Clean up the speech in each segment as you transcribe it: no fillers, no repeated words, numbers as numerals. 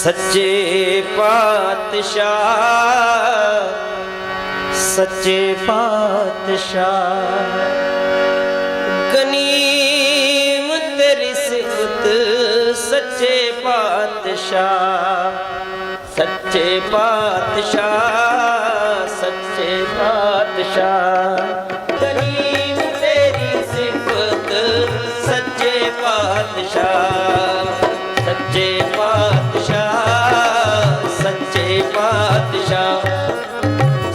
सच्चे पातशाह सच्चे पातशाह गनीम तेरी सिफत सच्चे पातशाह सच्चे पातशाह सच्चे पातशाह गनीम तेरी सिफत सच्चे पातशाह सच्चे पातशाह सच्चे पातशाह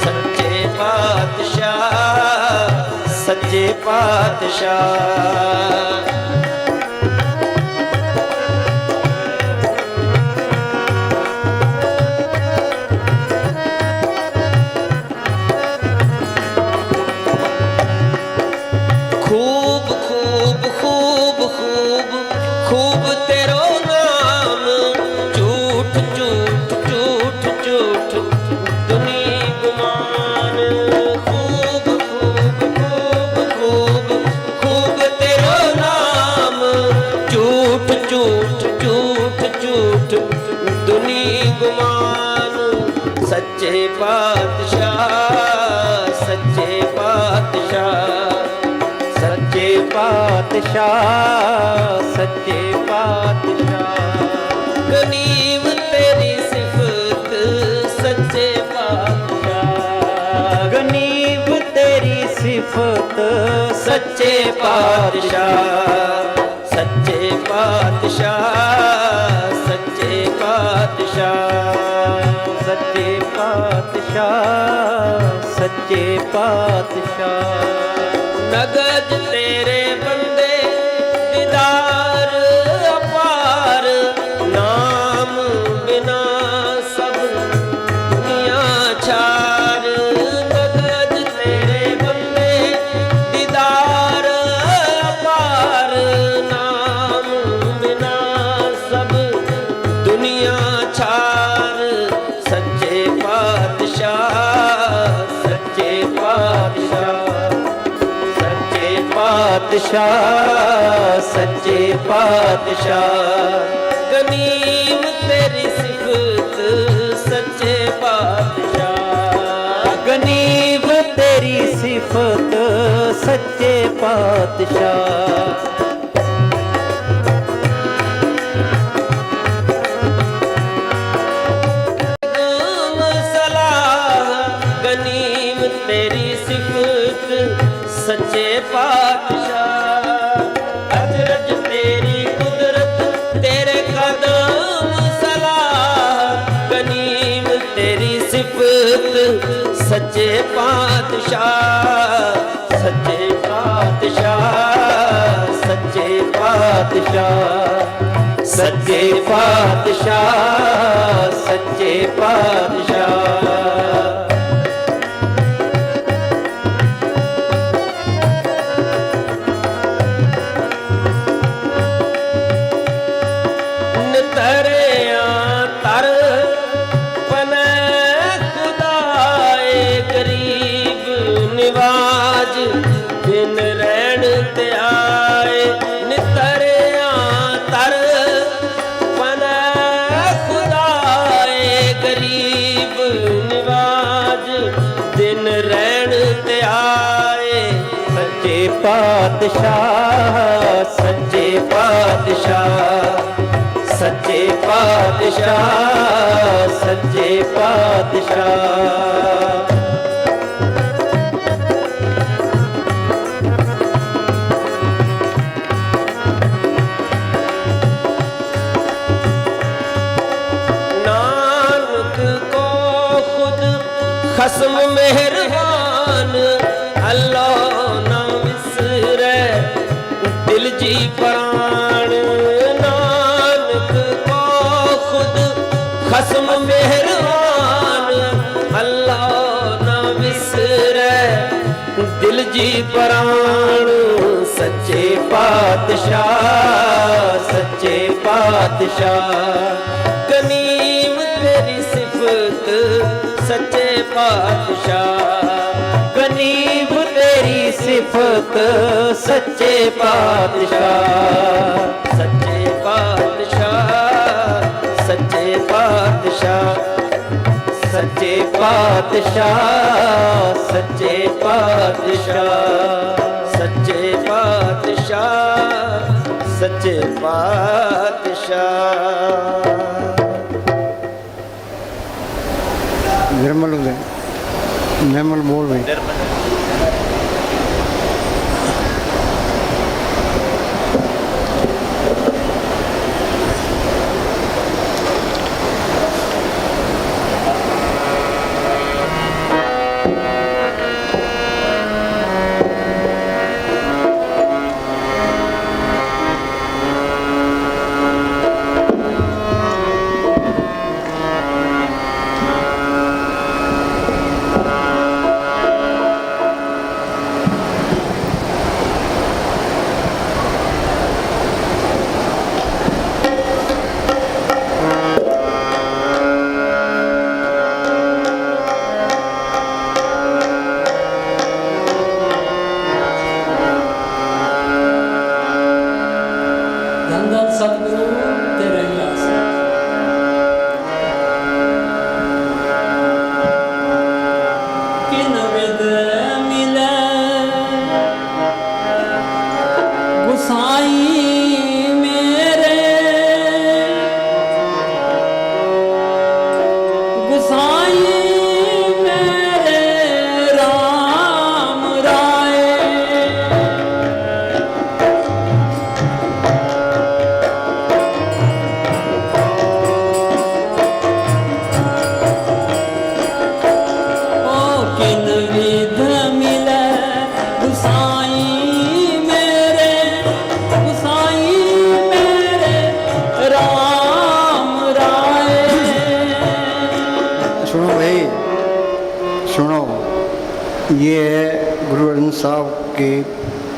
सच्चे पातशाह सच्चे पातशाह खूब खूब खूब खूब खूब तेरो नाम झूठ झूठ झूठ झूठ दुनी गुमान खूब खूब खूब खूब खूब तेरो नाम झूठ झूठ झूठ झूठ दुनी गुमान सच्चे पातशाह सच्चे पातशाह सच्चे पातशाह सच्चे पातशाह गनीम तेरी सिफत सच्चे पातशाह गनीम तेरी सिफत सच्चे पातशाह सच्चे पातशाह सच्चे पातशाह सच्चे पातशाह सच्चे पातशाह नगज तेरे बंदे दीदार अपार नाम बिना सब दुनिया छार नगज तेरे बंदे दीदार अपार नाम बिना सब दुनिया छार सच्चे पातशाह सच्चे पातशाह पातशाह सच्चे पातशाह गनीम तेरी सिफत सच्चे पातशाह गनीम तेरी सिफत सच्चे पातशाह गनीम तेरी सिफत सच्चे पातशाह अजरज तेरी कुदरत तेरे कदम सलाह गनीम तेरी सिफत सच्चे पातशाह सच्चे पातशाह सच्चे पातशाह सच्चे पातशाह सच्चे पातशाह दिन रहन ते आए नितरिया तर पन खुदाए गरीब निवाज दिन रहन ते आए सच्चे पातशाह सच्चे पातशाह सच्चे पातशाह सच्चे पातशाह खस्म मेहरबान अल्लाह ना विसरे दिल जी प्राण नानक को खुद खस्म मेहरबान अल्लाह ना विसरे दिल जी प्राण सच्चे पातशाह सच्चे पातशाह गनीम तेरी सिफत सच्चे पातशाह गनीम तेरी सिफत सच्चे पातशाह सच्चे पातशाह सच्चे पातशाह पातशाह सच्चे पातशाह सच्चे पातशाह सच्चे पातशाह। निर्मल निर्मल बोल भाई।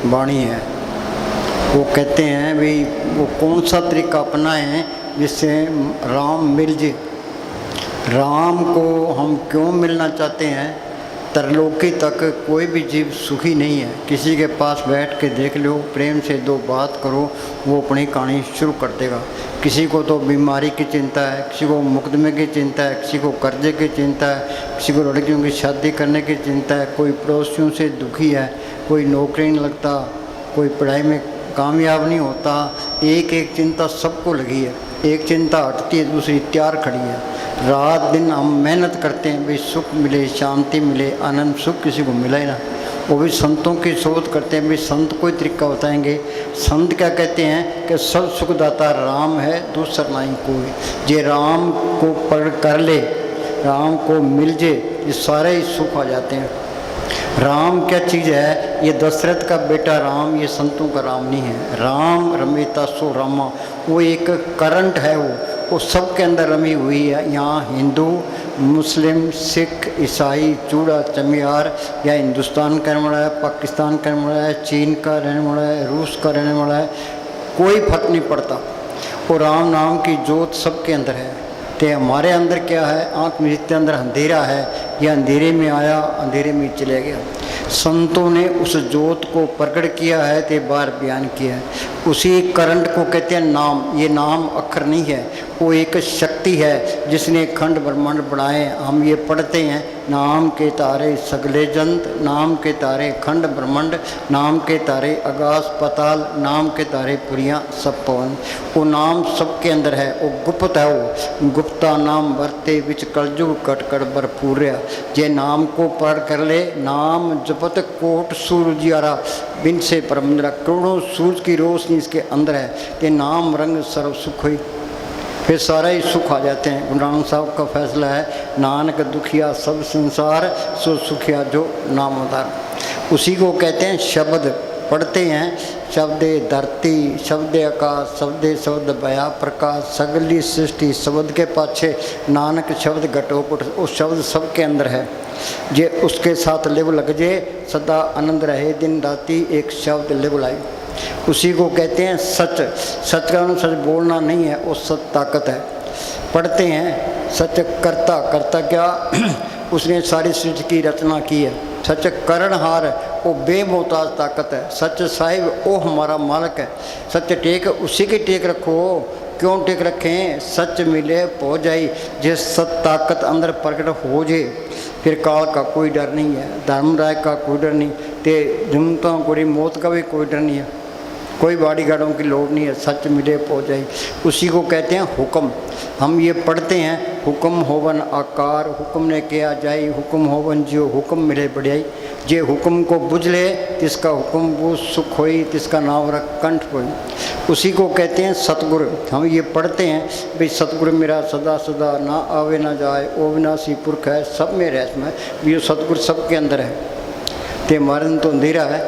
वाणी है। वो कहते हैं भाई वो कौन सा तरीका अपनाएं जिससे राम मिल जाए। राम को हम क्यों मिलना चाहते हैं? तरलोकी तक कोई भी जीव सुखी नहीं है। किसी के पास बैठ के देख लो, प्रेम से दो बात करो, वो अपनी कहानी शुरू कर देगा। किसी को तो बीमारी की चिंता है, किसी को मुकदमे की चिंता है, किसी को कर्जे की चिंता है, किसी को लड़कियों की शादी करने की चिंता है, कोई पड़ोसियों से दुखी है, कोई नौकरी नहीं लगता, कोई पढ़ाई में कामयाब नहीं होता। एक एक चिंता सबको लगी है। एक चिंता हटती है, दूसरी तैयार खड़ी है। रात दिन हम मेहनत करते हैं भाई सुख मिले, शांति मिले, आनंद सुख किसी को मिला ही ना। वो भी संतों की शोध करते हैं भाई संत कोई तरीका बताएंगे। संत क्या कहते हैं कि सब सुखदाता राम है, दूसरा नहीं कोई। जे राम को पकड़ कर ले, राम को मिल जे, ये सारे ही सुख आ जाते हैं। राम क्या चीज़ है? ये दशरथ का बेटा राम, ये संतों का राम नहीं है। राम रमेता सो रामा, वो एक करंट है, वो सबके अंदर रमी हुई है। यहाँ हिंदू, मुस्लिम, सिख, ईसाई, चूड़ा चमियार, या हिंदुस्तान का रहने वाला है, पाकिस्तान का रहने वाला है, चीन का रहने वाला है, रूस का रहने वाला है, कोई फर्क नहीं पड़ता। और राम नाम की जोत सबके अंदर है। तो हमारे अंदर क्या है? आँख मिचते अंदर अंधेरा है, यह अंधेरे में आया, अंधेरे में चले गया। संतों ने उस जोत को प्रकट किया है, ते बार बयान किया है। उसी करंट को कहते हैं नाम। ये नाम अक्षर नहीं है, वो एक शक्ति है जिसने खंड ब्रह्मांड बनाए। हम ये पढ़ते हैं, नाम के तारे सगले जंत, नाम के तारे खंड ब्रह्मांड, नाम के तारे आकाश पताल, नाम के तारे पुरियाँ सब पवन। वो नाम सबके अंदर है, वो गुप्त है। वो गुप्ता नाम वर्ते विच कलयुग कटकर भरपूर्या। जे नाम को पढ़ कर ले, नाम जपत कोट सूरज यारा, बिन से परमंदरा, करोड़ों सूरज की रोशनी इसके अंदर है। ये नाम रंग सर्व सुख हुई, फिर सारे ही सुख आ जाते हैं। गुरु नानक साहब का फैसला है, नानक दुखिया सब संसार, सो सुखिया जो नाम उधार। उसी को कहते हैं शब्द। पढ़ते हैं शब्दे धरती, शब्दे आकाश, शब्दे शब्द भया प्रकाश, सगली सृष्टि शब्द के पाछे नानक शब्द घटोपुट। उस शब्द सबके अंदर है। जे उसके साथ लिव लग जे, सदा आनंद रहे दिन राती, एक शब्द लिव लाई। उसी को कहते हैं सच। सच का सच बोलना नहीं है, वो सच ताकत है। पढ़ते हैं सच करता। करता क्या? उसने सारी सृष्टि की रचना की है। सच करणहार, वो बेमोहताज ताकत है। सच साहिब, वो हमारा मालिक है। सच टेक, उसी की टेक रखो। क्यों टेक रखें? सच मिले पो जाई। जिस सत ताकत अंदर प्रकट हो जाए, फिर काल का कोई डर नहीं है, धर्मराय का कोई डर नहीं, ते जुमता कोई मौत का भी कोई डर नहीं है, कोई बॉडीगार्डों की लोड़ नहीं है, सच मिले पहुँच जाए। उसी को कहते हैं हुक्म। हम ये पढ़ते हैं, हुक्म होवन आकार, हुक्म ने किया जाए, हुक्म होवन जियो, हुक्म मिले बढ़ियाई। जे हुक्म को बुझ ले तिसका हुक्म वो सुख होई, तिसका नाम रख कंठ होई। उसी को कहते हैं सतगुरु। हम ये पढ़ते हैं भाई सतगुरु मेरा सदा सदा ना आवे ना जाए, ओ विनाशी पुरख है, सब में रहस्म है। ये सतगुरु सबके अंदर है, ते मरण तो अंधेरा है।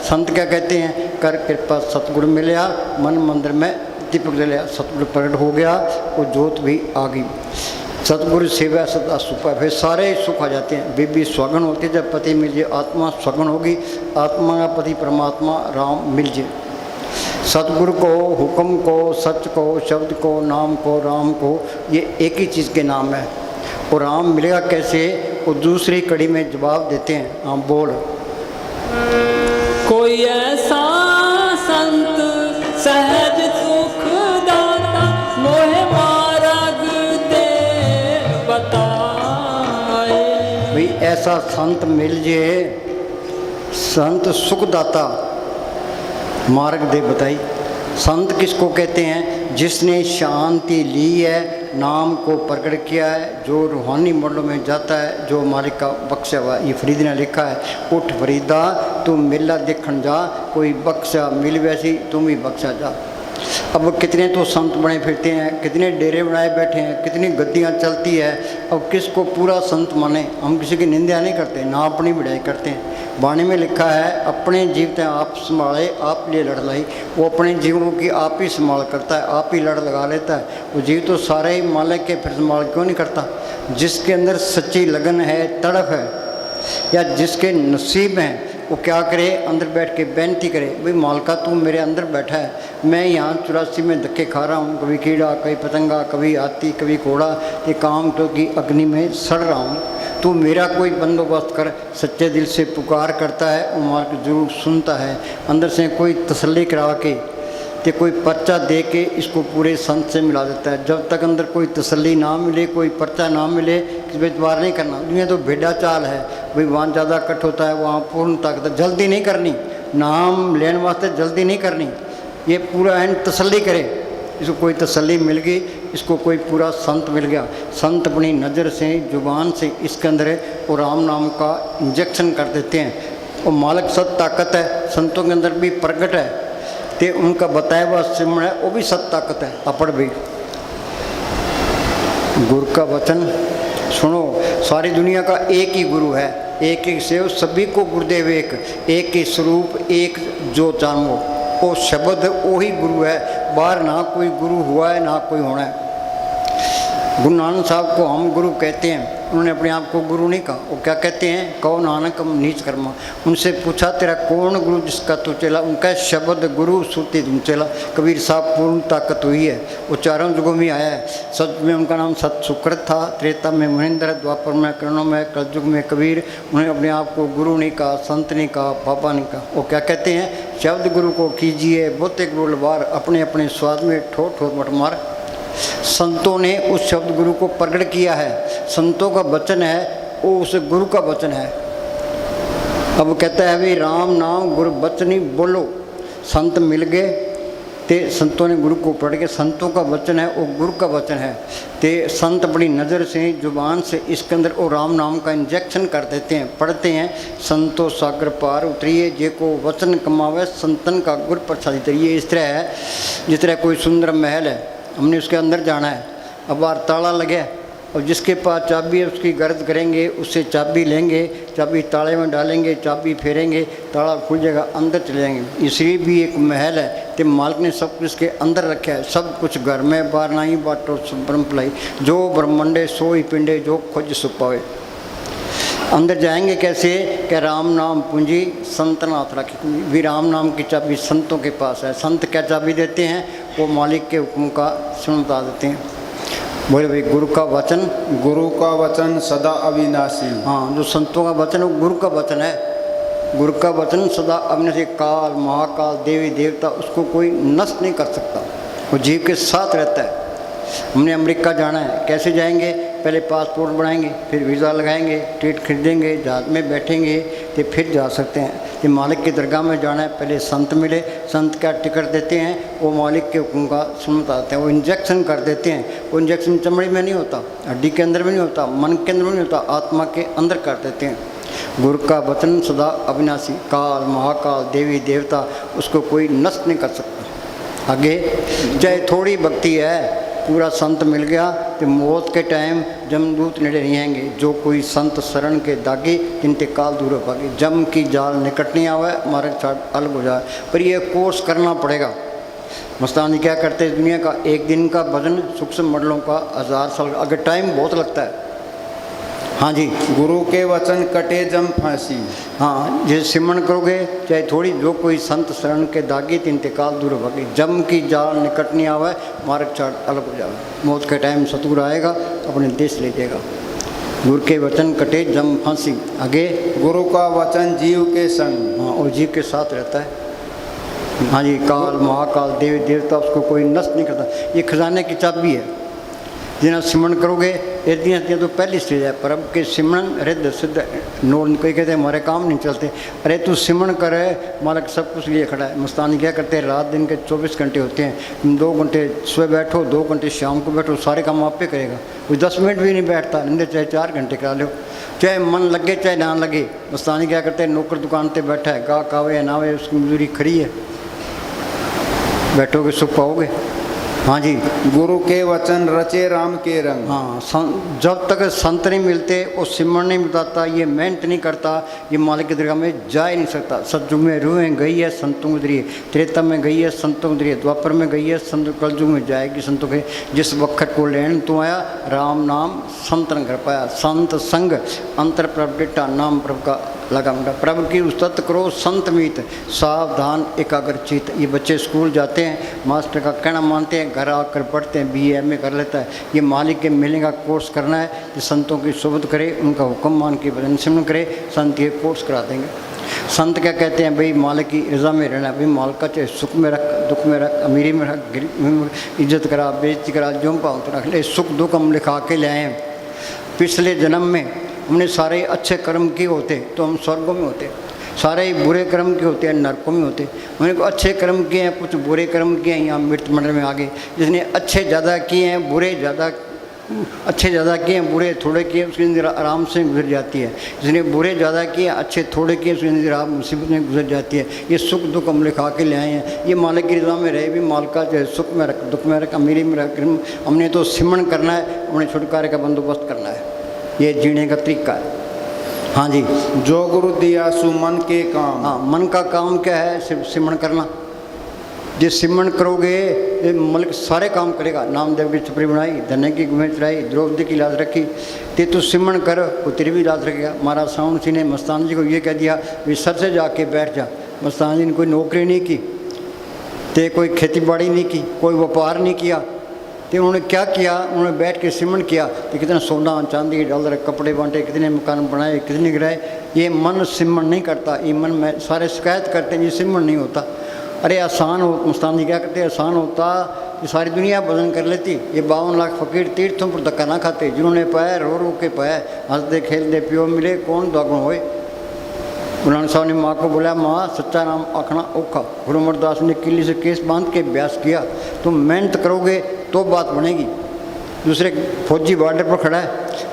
संत क्या कहते हैं, कर कृपा सतगुरु मिलया, मन मंदिर में दीपक जलिया। सतगुरु प्रकट हो गया, वो जोत भी आ गई। सतगुरु सेवा सदा सुख है, फिर सारे सुख आ जाते हैं। बीबी स्वगन होती है, जब पति मिल जाए आत्मा स्वगन होगी, आत्मा का पति परमात्मा राम मिल जाए। सतगुरु को, हुक्म को, सच को, शब्द को, नाम को, राम को, ये एक ही चीज़ के नाम है। और राम मिलेगा कैसे, वो दूसरी कड़ी में जवाब देते हैं। हाँ बोल। कोई ऐसा संत सहज सुख दाता, मोहे मार्ग दे बताए। भाई ऐसा संत मिल जाए, संत सुखदाता मार्ग दे बताई। संत किसको कहते हैं, जिसने शांति ली है, नाम को प्रकट किया है, जो रूहानी मंडलों में जाता है, जो मालिक का बख्शा हुआ। ये फरीद ने लिखा है, उठ फरीदा तू मेला देखन जा, कोई बख्शा मिल वैसी तुम ही बख्शा जा। अब कितने तो संत बने फिरते हैं, कितने डेरे बनाए बैठे हैं, कितनी गद्दियाँ चलती है। अब किसको पूरा संत माने। हम किसी की निंदा नहीं करते, ना अपनी बढ़ाई करते हैं। वाणी में लिखा है, अपने जीवते आप संभाले आप लिए लड़ लाई। वो अपने जीवों की आप ही संभाल करता है, आप ही लड़ लगा लेता है। वो जीव तो सारे ही मालिक के, फिर संभाल क्यों नहीं करता। जिसके अंदर सच्ची लगन है, तड़फ है, या जिसके नसीब हैं, वो क्या करे, अंदर बैठ के बेनती करे, भाई मालका तू मेरे अंदर बैठा है, मैं यहाँ 84 में धक्के खा रहा हूँ, कभी कीड़ा, कभी पतंगा, कभी हाथी, कभी घोड़ा, ये काम तो की अग्नि में सड़ रहा हूँ, तू मेरा कोई बंदोबस्त कर। सच्चे दिल से पुकार करता है, वो मालिक जरूर सुनता है। अंदर से कोई तसल्ली करा के, कि कोई पर्चा दे के इसको पूरे संत से मिला देता है। जब तक अंदर कोई तसल्ली ना मिले, कोई पर्चा ना मिले, किसी पे इतबार नहीं करना। दुनिया तो भेड़ा चाल है, भाई वहाँ ज़्यादा कट होता है, वहाँ पूर्ण ताकत, जल्दी नहीं करनी, नाम लेने वास्ते जल्दी नहीं करनी। ये पूरा है तसल्ली करे, इसको कोई तसल्ली मिल गई, इसको कोई पूरा संत मिल गया। संत अपनी नज़र से, जुबान से इसके अंदर है, और राम नाम का इंजेक्शन कर देते हैं। और मालिक सत ताकत है, संतों के अंदर भी प्रगट है, ते उनका बताया हुआ सिमरण है, वो भी सत ताकत है, अपड़ भी। गुरु का वचन सुनो, सारी दुनिया का एक ही गुरु है, एक एक सेव सभी को गुरुदेव एक, एक ही स्वरूप, एक जो जानो, वो शब्द वो ही गुरु है। बाहर ना कोई गुरु हुआ है, ना कोई होना है। गुरु नानक साहब को हम गुरु कहते हैं, उन्होंने अपने आप को गुरु नहीं कहा। वो क्या कहते हैं, कहो नानक हम नीच कर्मा। उनसे पूछा तेरा कौन गुरु जिसका तू चला, उनका शब्द गुरु सुरती तुम चला। कबीर साहब पूर्ण ताकत हुई है, वो चारों युगों में आया है। सच में उनका नाम सत सुकृत था, त्रेता में महेंद्र, द्वापर में कृष्ण में, कलयुग में कबीर। उन्होंने अपने आप को गुरु नहीं कहा, संत नहीं कहा, बाबा नहीं कहा। वो क्या कहते हैं, शब्द गुरु को कीजिए बोते गुरु लबार, अपने अपने स्वाद में ठोठ ठोठ मटमार। संतों ने उस शब्द गुरु को प्रकट किया है, संतों का वचन है, वो उस गुरु का वचन है। अब कहता है भाई राम नाम गुरु बचनी बोलो। संत मिल गए, ते संतों ने गुरु को पढ़ के, संतों का वचन है, वो गुरु का वचन है। ते संत अपनी नज़र से, जुबान से इसके अंदर वो राम नाम का इंजेक्शन कर देते हैं, पढ़ते हैं। संतो सागर पार उतरिए, जे को वचन कमावे, संतन का गुर प्रसादी तरिए। इस तरह है, जिस तरह कोई सुंदर महल है, हमने उसके अंदर जाना है, अब बाहर ताला लगे, और जिसके पास चाबी है उसकी गर्द करेंगे, उससे चाबी लेंगे, चाबी ताले में डालेंगे, चाबी फेरेंगे, ताला खुल जाएगा, अंदर चले जाएंगे। इसलिए भी एक महल है, तो मालिक ने सब कुछ के अंदर रखा है। सब कुछ घर में, बाहर नहीं बाटो ब्रह्म पलाई, जो ब्रह्मंडे सो ही पिंडे, जो खोज सुपावे। अंदर जाएंगे कैसे, क्या राम नाम पूंजी संतन हाथ रखी। भी राम नाम की चाबी संतों के पास है। संत क्या चाबी देते हैं, वो मालिक के हुक्म का सुनता देते हैं। बोले भाई गुरु का वचन, गुरु का वचन सदा अविनाशी। हाँ, जो संतों का वचन, वो गुरु का वचन है। गुरु का वचन सदा अविनाशी। काल महाकाल देवी देवता उसको कोई नष्ट नहीं कर सकता, वो जीव के साथ रहता है। हमने अमेरिका जाना है, कैसे जाएंगे, पहले पासपोर्ट बनाएंगे, फिर वीज़ा लगाएंगे, टिकट खरीदेंगे, जहाज में बैठेंगे तो फिर जा सकते हैं। कि मालिक की दरगाह में जाना है, पहले संत मिले, संत क्या टिकट देते हैं, वो मालिक के हुक्म का सुनताते हैं। वो इंजेक्शन कर देते हैं, वो इंजेक्शन चमड़ी में नहीं होता, हड्डी के अंदर भी नहीं होता, मन के अंदर भी नहीं होता, आत्मा के अंदर कर देते हैं। गुरु का वचन सदा अविनाशी, काल महाकाल देवी देवता उसको कोई नष्ट नहीं कर सकता। आगे चाहे थोड़ी भक्ति है, पूरा संत मिल गया तो मौत के टाइम जमदूत नेड़े नहीं आएंगे। जो कोई संत शरण के दागे जिनते काल दूर हो पागे, जम की जाल निकट नहीं आवे, मार्ग छाट अलग हो जाए। पर ये कोर्स करना पड़ेगा। मस्तान जी क्या करते हैं, दुनिया का एक दिन का भजन सूक्ष्म मंडलों का 1000 साल, अगर टाइम बहुत लगता है। हाँ जी, गुरु के वचन कटे जम फांसी। हाँ, जैसे सिमरन करोगे चाहे थोड़ी, जो कोई संत शरण के दागे तो इंतकाल दूर होगी, जम की जाल निकट नहीं आवे, मार्ग चाट अलग हो जाए। मौत के टाइम सतुर आएगा, अपने देश ले जाएगा। गुरु के वचन कटे जम फांसी। आगे गुरु का वचन जीव के संग। हाँ, और जीव के साथ रहता है। हाँ जी, काल महाकाल देवी देवता उसको कोई नष्ट नहीं करता। ये खजाने की चाबी है। जिन्हें सिमरन करोगे यदि तो पहली स्टेज है। पर अब के सिमरन हृदय सिद्ध नोर, कोई कहते हैं हमारे काम नहीं चलते। अरे तू सिमरन करे, मालिक सब कुछ लिए खड़ा है। मस्तानी क्या करते हैं, रात दिन के 24 घंटे होते हैं। 2 घंटे सुबह बैठो, 2 घंटे शाम को बैठो, सारे काम आप पे करेगा। कोई 10 मिनट भी नहीं बैठता, नहीं चाहे 4 घंटे करा लो, चाहे मन लगे चाहे ना लगे। मस्तानी क्या करते हैं, नौकर दुकान पर बैठा है, गाहक आवे या ना आवे उसकी मजदूरी खड़ी है, बैठोगे सुख पाओगे। हाँ जी, गुरु के वचन रचे राम के रंग। हाँ, जब तक संत नहीं मिलते और सिमरन नहीं बताता, ये मेहनत नहीं करता, ये मालिक की दरगाह में जा ही नहीं सकता। सतयुग में रूहें गई है संतों की दरिए, त्रेता में गई है संतों की दरिए, द्वापर में गई है संत, कलयुग में जाएगी संतों के। जिस वक्त को लेन तू आया, राम नाम संत न कर पाया। संत संग अंतर प्रभ डिट्टा, नाम प्रभु का लगा मुंडा। प्रभु की उस्तत करो संत मीत, सावधान एकाग्र चित। ये बच्चे स्कूल जाते हैं, मास्टर का कहना मानते हैं, घर आकर पढ़ते हैं, BA MA कर लेता है। ये मालिक के मिलने का कोर्स करना है, कि संतों की सोबत करे, उनका हुक्म मान के भजन सिमरन करे, संत ये कोर्स करा देंगे। संत क्या कहते हैं, भाई मालिक की रज़ा में रहना। भाई मालिक का चाहे सुख में रख, दुख में रख, अमीरी में रख, गरीब में, इज्जत करा, बेइज्जती करा, जो पाओ तो रख ले। सुख दुख हम लिखा के ले आए। पिछले जन्म में हमने सारे अच्छे कर्म किए होते तो हम स्वर्गों में होते, सारे ही बुरे कर्म के होते हैं नरकों में होते। मैंने को अच्छे कर्म किए हैं, कुछ बुरे कर्म किए हैं, यहाँ मृत्यु मंडल में आ गए। जिसने अच्छे ज़्यादा किए हैं, बुरे ज़्यादा, अच्छे ज़्यादा किए हैं, बुरे थोड़े किए, उसकी ज़िंदगी आराम से गुजर जाती है। जिसने बुरे ज़्यादा किए, अच्छे थोड़े किए, उसकी ज़िंदगी आराम मुसीबत में गुजर जाती है। ये सुख दुख हम लिखा के ले आए हैं। ये मालिक की रज़ा में रहे भी, मालिका जो है सुख में रख, दुख में रख, अमीरी में रख। हमने तो सिमरन करना है, अपने छुटकारे का बंदोबस्त करना है। ये जीने का तरीका है। हाँ जी, जो गुरु दिया सु मन के काम। हाँ, मन का काम क्या है, सिर्फ सिमरन करना। जिस सिमरन करोगे ये मलिक सारे काम करेगा। नामदेव की छपरी बनाई, धन्य की गुमें चढ़ाई, द्रौपदी की लाज रखी, ते तू सिमरन कर, वो तेरी भी लाज रखेगा। महाराज सावन सिंह ने मस्तान जी को ये कह दिया भी सर से जाके बैठ जा। मस्तान जी ने कोई नौकरी नहीं की, ते कोई खेती बाड़ी नहीं की, कोई व्यापार नहीं किया, तो उन्होंने क्या किया, उन्होंने बैठ के सिमरन किया। तो कितना सोना चांदी डॉलर कपड़े बांटे, कितने मकान बनाए, कितने गिराए। ये मन सिमरन नहीं करता। ये मन में सारे शिकायत करते हैं, ये सिमरन नहीं होता। अरे आसान हो, मुस्तान जी क्या करते हैं, आसान होता ये सारी दुनिया भजन कर लेती। ये 52 लाख फकीर तीर्थों पर धक्का ना खाते, जिन्होंने पाया रो रो के पाया, हंसते खेलते प्यो मिले कौन दागुण होए। गुरु नानक साहब ने माँ को बोला, माँ सच्चा नाम आखना औखा। गुरु अमरदास ने किले से केस बांध के अभ्यास किया। तुम मेहनत करोगे तो बात बनेगी। दूसरे फौजी बॉर्डर पर खड़ा है,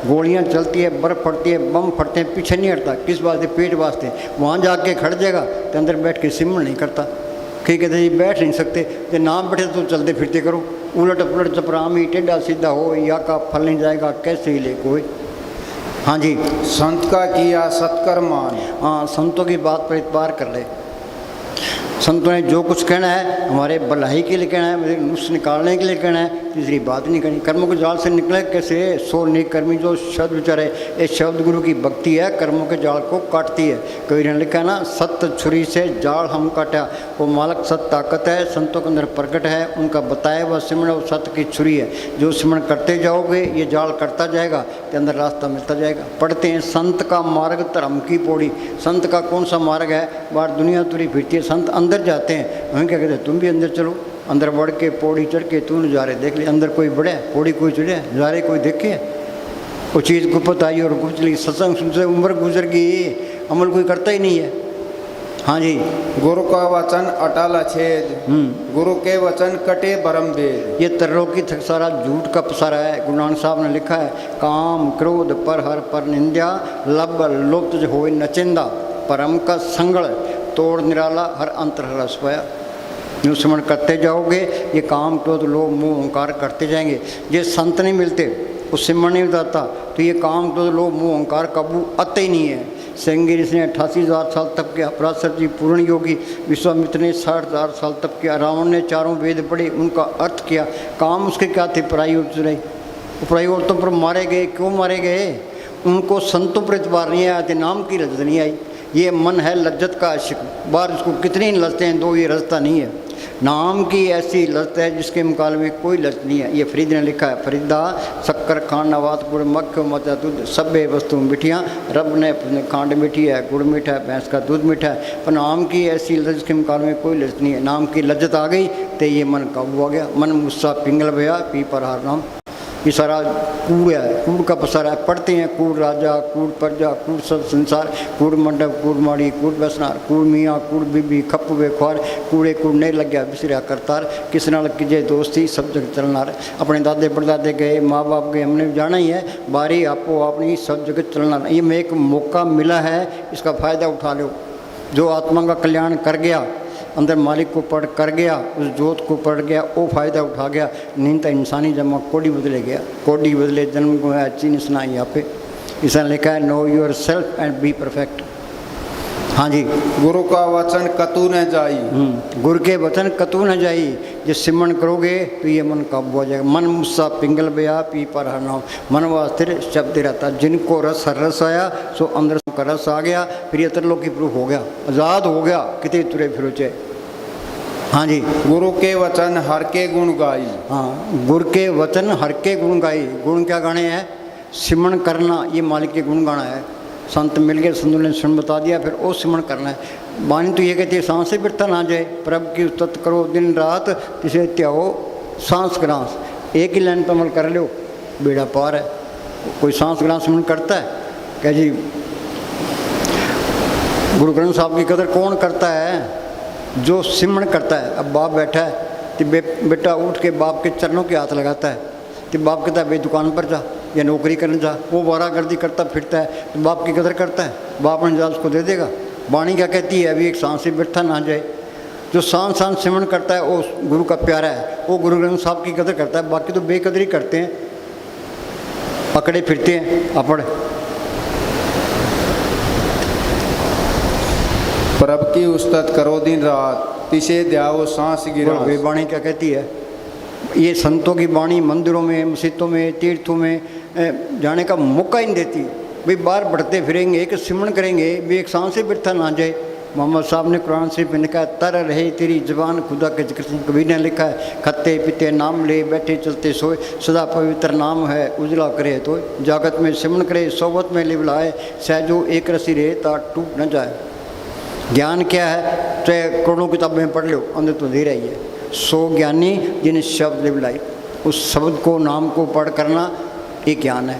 गोलियां चलती है, बर्फ़ फटती है, बम फटते हैं, पीछे नहीं हटता। किस बात से, पेट वास्ते। वहाँ जाके खड़ जाएगा तो अंदर बैठ के सिमरन नहीं करता। कहीं कहते जी बैठ नहीं सकते, जो नाम बैठे तो चलते फिरते करो। उलट पुलट चपरामी टेढ़ा सीधा हो, या का फल नहीं जाएगा, कैसे ही ले कोई। हाँ जी, संत का किया सत्कर मान। हाँ, संतों की बात पर इतबार कर ले। संतों ने जो कुछ कहना है हमारे भलाई के लिए कहना है, मेरे नुस्ख निकालने के लिए कहना है, तीसरी बात नहीं करनी। कर्मों के जाल से निकले कैसे, सो नेक कर्मी जो शब्द विचारे। ये शब्द गुरु की भक्ति है, कर्मों के जाल को काटती है। कई ने लिखा ना, सत्य छुरी से जाल हम काटा। वो मालक सत्य ताकत है, संतों के अंदर प्रकट है, उनका बताया हुआ सिमरन वो सत्य की छुरी है। जो सिमरन करते जाओगे ये जाल कटता जाएगा, के अंदर रास्ता मिलता जाएगा। पढ़ते हैं संत का मार्ग धर्म की पौड़ी। संत का कौन सा मार्ग है, बाहर दुनिया तुरी फिरती है, संत अंदर जाते हैं। हमें क्या कहते हैं, तुम भी अंदर चलो। अंदर बढ़ के पौड़ी चढ़ के तू नज़ारे देख ले। अंदर कोई बढ़े, पौड़ी कोई चढ़े, नज़ारे कोई देखे। वो चीज़ गुप्त आई और गुप्त चली। सत्संग सुनते उम्र गुजर गई, अमल कोई करता ही नहीं है। हाँ जी। गुरु का वचन अटल अछेद, गुरु के वचन कटे परम वेद। ये तरलोकी तक सारा झूठ का पसारा है। गुरु नानक साहब ने लिखा है, काम क्रोध पर हर पर निंदा, लब लुप्त होए नचिंदा, परम का संगड़ तोड़ निराला हर अंतर रस पाया। जो स्मरण करते जाओगे ये काम क्रोध लोभ मोह अहंकार करते जाएंगे। ये संत नहीं मिलते, वो सिमरण नहीं बताता, तो ये काम क्रोध लोभ मोह अहंकार काबू आते ही नहीं है। सेंगिर ने 88,000 साल तप किया, पराशर जी पूर्ण योगी, विश्वामित्र ने 60,000 साल तप किया, रावण ने 4 वेद पढ़े, उनका अर्थ किया। काम उसके क्या थे? पराई औरत रही। पराई औरतों पर मारे गए। क्यों मारे गए? उनको संतों पर इतबार नहीं आया, नाम की लज्जत नहीं आई। ये मन है लज्जत का आशिक, बाहर उसको कितनी लज्जतें हैं, दो ये रजता नहीं है। नाम की ऐसी लज्जत है जिसके मुकाबले में कोई लज्जत नहीं है। ये फरीद ने लिखा है, फरीदा शक्कर खांड नवात गुड़ मक्ख मचा दूध सभ्य वस्तु मिठियाँ, रब ने खांड मीठी है, गुड़ मीठा है, भैंस का दूध मीठा है। पर नाम की ऐसी लज्जत के मुकाबले में कोई लज्जत नहीं है। नाम की लज्जत आ गई तो ये मन काबू आ गया। मन मुस्सा पिंगल भया पी पर हार नाम। ये सारा कूड़ है, कूड़ का पसारा है। पढ़ते हैं कूड़ राजा, कूड़ प्रजा, कूड़ सब संसार, कूड़ मंडप, कूड़ माड़ी, कूड़ बसनार, कूड़ मियाँ, कूड़ बीबी, खप वे ख्वार, कूड़े कूड़ नहीं लग गया बिसरिया करतार, किस नाल कीजे दोस्ती सब जग चलनार। अपने दादे परदादे गए, माँ बाप गए, हमने जाना ही है, बारी आपो अपनी सब जगह चलना। ये में एक मौका मिला है, इसका फ़ायदा उठा लो। जो आत्मा का कल्याण कर गया, अंदर मालिक को पढ़ कर गया, उस जोत को पढ़ गया, वो फ़ायदा उठा गया। नींद इंसानी जमा कोडी बदले गया, कोडी बदले जन्म को है चीन सुना यहाँ पे। इसने लिखा है, know your self and be perfect. हाँ जी। गुरु का वचन कतू न जाई, गुरु के वचन कतू न जाई। जो सिमरण करोगे तो ये मन काबू आ जाएगा। मन मुस्सा पिंगल बया पी पर हर नाम, मन वास्तिर शब्द रहता। जिनको रस हर रस आया सो अंदर का रस आ गया, फिर ये तरलोकी प्रूफ हो गया, आज़ाद हो गया, कितने तुरे फिरो चाहे। हाँ जी। गुरु के वचन हर के गुण गाई। हाँ, गुरु के वचन हर के गुण गाई। गुण क्या गाने हैं? सिमरण करना, ये मालिक के गुण गाना है। संत मिल गए, संतों ने सुन बता दिया, फिर वो सिमरण करना है। वाणी तो ये कहती है, सांस से बिरता ना जाए, प्रभ की उस्तत करो दिन रात, तिसे त्याओ सांस ग्रास। एक ही लाइन पर अमल कर लो, बेड़ा पार है। कोई सांस ग्रास सिमरण करता है क्या जी? गुरु ग्रंथ साहब की कदर कौन करता है? जो सिमरण करता है। अब बाप बैठा है तो बेटा उठ के बाप के चरणों के हाथ लगाता है, तो बाप कहता है भाई दुकान पर जा या नौकरी करने जा। वो वारागर्दी करता फिरता है तो बाप की कदर करता है, बाप ने जा उसको दे देगा। वाणी क्या कहती है? अभी एक सांस से बैठा ना जाए। जो सांस सांस सिमरण करता है वो गुरु का प्यारा है, वो गुरु ग्रंथ साहब की कदर करता है। बाकी तो बेकदरी करते हैं, पकड़े फिरते हैं अपड़। प्रभ की उस्तत करो दिन रात, तिसे द्याओ सांस गिरा। वे वाणी क्या कहती है? ये संतों की वाणी मंदिरों में, मस्जिदों में, तीर्थों में जाने का मौका ही नहीं देती। भाई बाहर बढ़ते फिरेंगे, एक सिमरण करेंगे, भी एक सांस से बिरथा ना जाए। मोहम्मद साहब ने कुरान शरीफ में लिखा है, तर रहे तेरी जबान खुदा के जिक्र से। कबीर ने लिखा है, खत्ते पीते नाम ले, बैठे चलते सोए, सदा पवित्र नाम है उजला करे तो। जागत में सिमरण करे, सोबत में लिवलाए, सहजो एक रसी रहे ता टूट न जाए। ज्ञान क्या है? चाहे करोड़ों किताबें पढ़ लो, अंदर तो दे रही है। 100 ज्ञानी जिन्हें शब्द लिवलाई, उस शब्द को नाम को पढ़ करना ये ज्ञान है।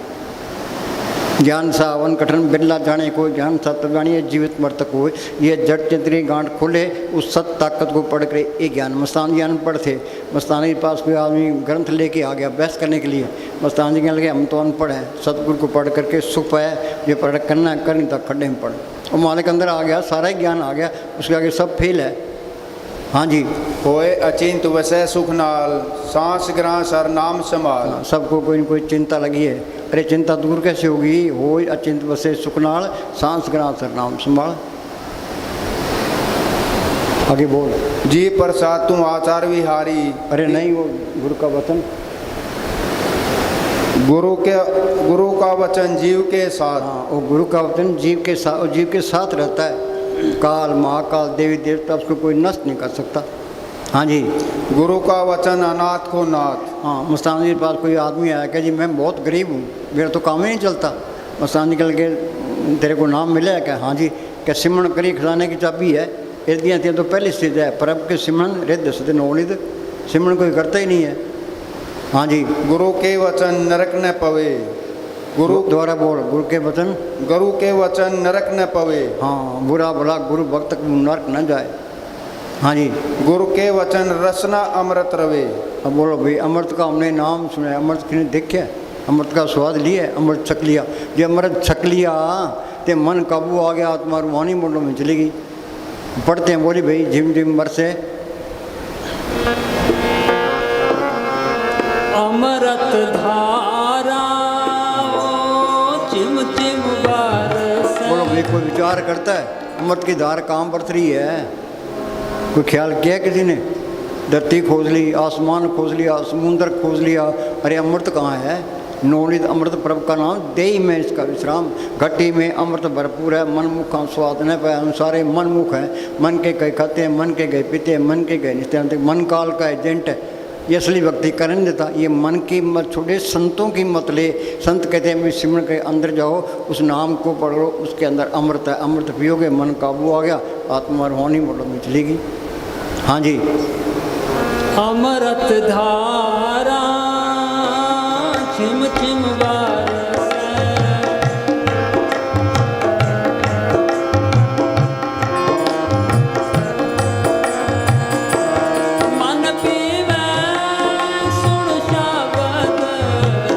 ज्ञान सा अवन कठन बिरला जाने को, ज्ञान सा तब जानिए जीवित मर्तक हो। ये जड़ चिंतनी गांठ खोले, उस सत ताकत को पढ़ कर ये ज्ञान। मस्तान जी अनपढ़ थे, मस्तानी के पास कोई आदमी ग्रंथ लेके आ गया बहस करने के लिए। मस्तान जी कहने लगे, हम तो अनपढ़ हैं, सतगुरु को पढ़ करके सुख पाया, ये पढ़ करना है, कर नहीं था खड्डे में पढ़। और मालिक अंदर आ गया, सारा ही ज्ञान आ गया, उसके आगे सब फेल है। हाँ जी। होए अचिंत वसै सुख नाल, सांस ग्रां सर नाम संभाल। सबको कोई न कोई चिंता लगी है। अरे चिंता दूर कैसे होगी? होए अचिंत वसै सुख नाल, सांस ग्रां सर नाम संभाल। आगे बोल। जी प्रसाद तुम आचार विहारी। अरे नहीं, वो गुरु का वचन, गुरु का वचन जीव के साथ। हाँ, वो गुरु का वचन जीव के साथ रहता है। काल महाकाल देवी देवता उसको कोई नष्ट नहीं कर सकता। हाँ जी। गुरु का वचन अनाथ को नाथ। हाँ, मस्तान जी के पास कोई आदमी आया कि जी मैं बहुत गरीब हूँ, मेरा तो काम ही नहीं चलता। मस्तान निकल के, तेरे को नाम मिला है क्या? हाँ जी। क्या? सिमरण करी खजाने की चाबी है, इर्दियाँ थी तो पहली स्थित है। परब के सिमरण रिद्ध सद नवनिध, सिमरण कोई करता ही नहीं है। हाँ जी। गुरु के वचन नरक न पवे। गुरु द्वारा बोल, गुरु के वचन, गुरु के वचन नरक न पवे। हाँ, बुरा भला गुरु भक्त को नरक न जाए। हाँ जी, गुरु के वचन रसना अमृत रवे। अब बोलो भाई, अमृत का हमने नाम सुना है, अमृत किसने देखा है, अमृत का स्वाद लिया है, अमृत छक लिया। ये अमृत छक लिया तो मन काबू आ गया, आत्मा रूहानी मंडलों में चली गई। पढ़ते हैं, बोली भाई, झिम झिम बरसे अमृत धारा चिम चिम बरसे। बोलो भाई, कोई विचार करता है अमृत की धार कहाँ बरस रही है? कोई ख्याल किया किसी ने? धरती खोज ली, आसमान खोज लिया, समुद्र खोज लिया, अरे अमृत कहाँ है? नौनित अमृत प्रभु का नाम देही में इसका विश्राम। घटी में अमृत भरपूर है, मन मुखा स्वाद न पाया। हम सारे मन मुख हैं, मन के गए खाते हैं, मन के गए पीते हैं, मन के गए नित्यानंद। मन काल का एजेंट है, ये असली भक्ति करने देता। ये मन की मत छोड़े, संतों की मत ले। संत कहते हैं मैं सिमरन के अंदर जाओ, उस नाम को पढ़ो, उसके अंदर अमृत है, अमृत पियोगे, मन काबू आ गया, आत्मा रूहानी मंडलों में चलेगी। हाँ जी, अमृत धारा छिम छिम बरसे। मन पीवे सुन शब्द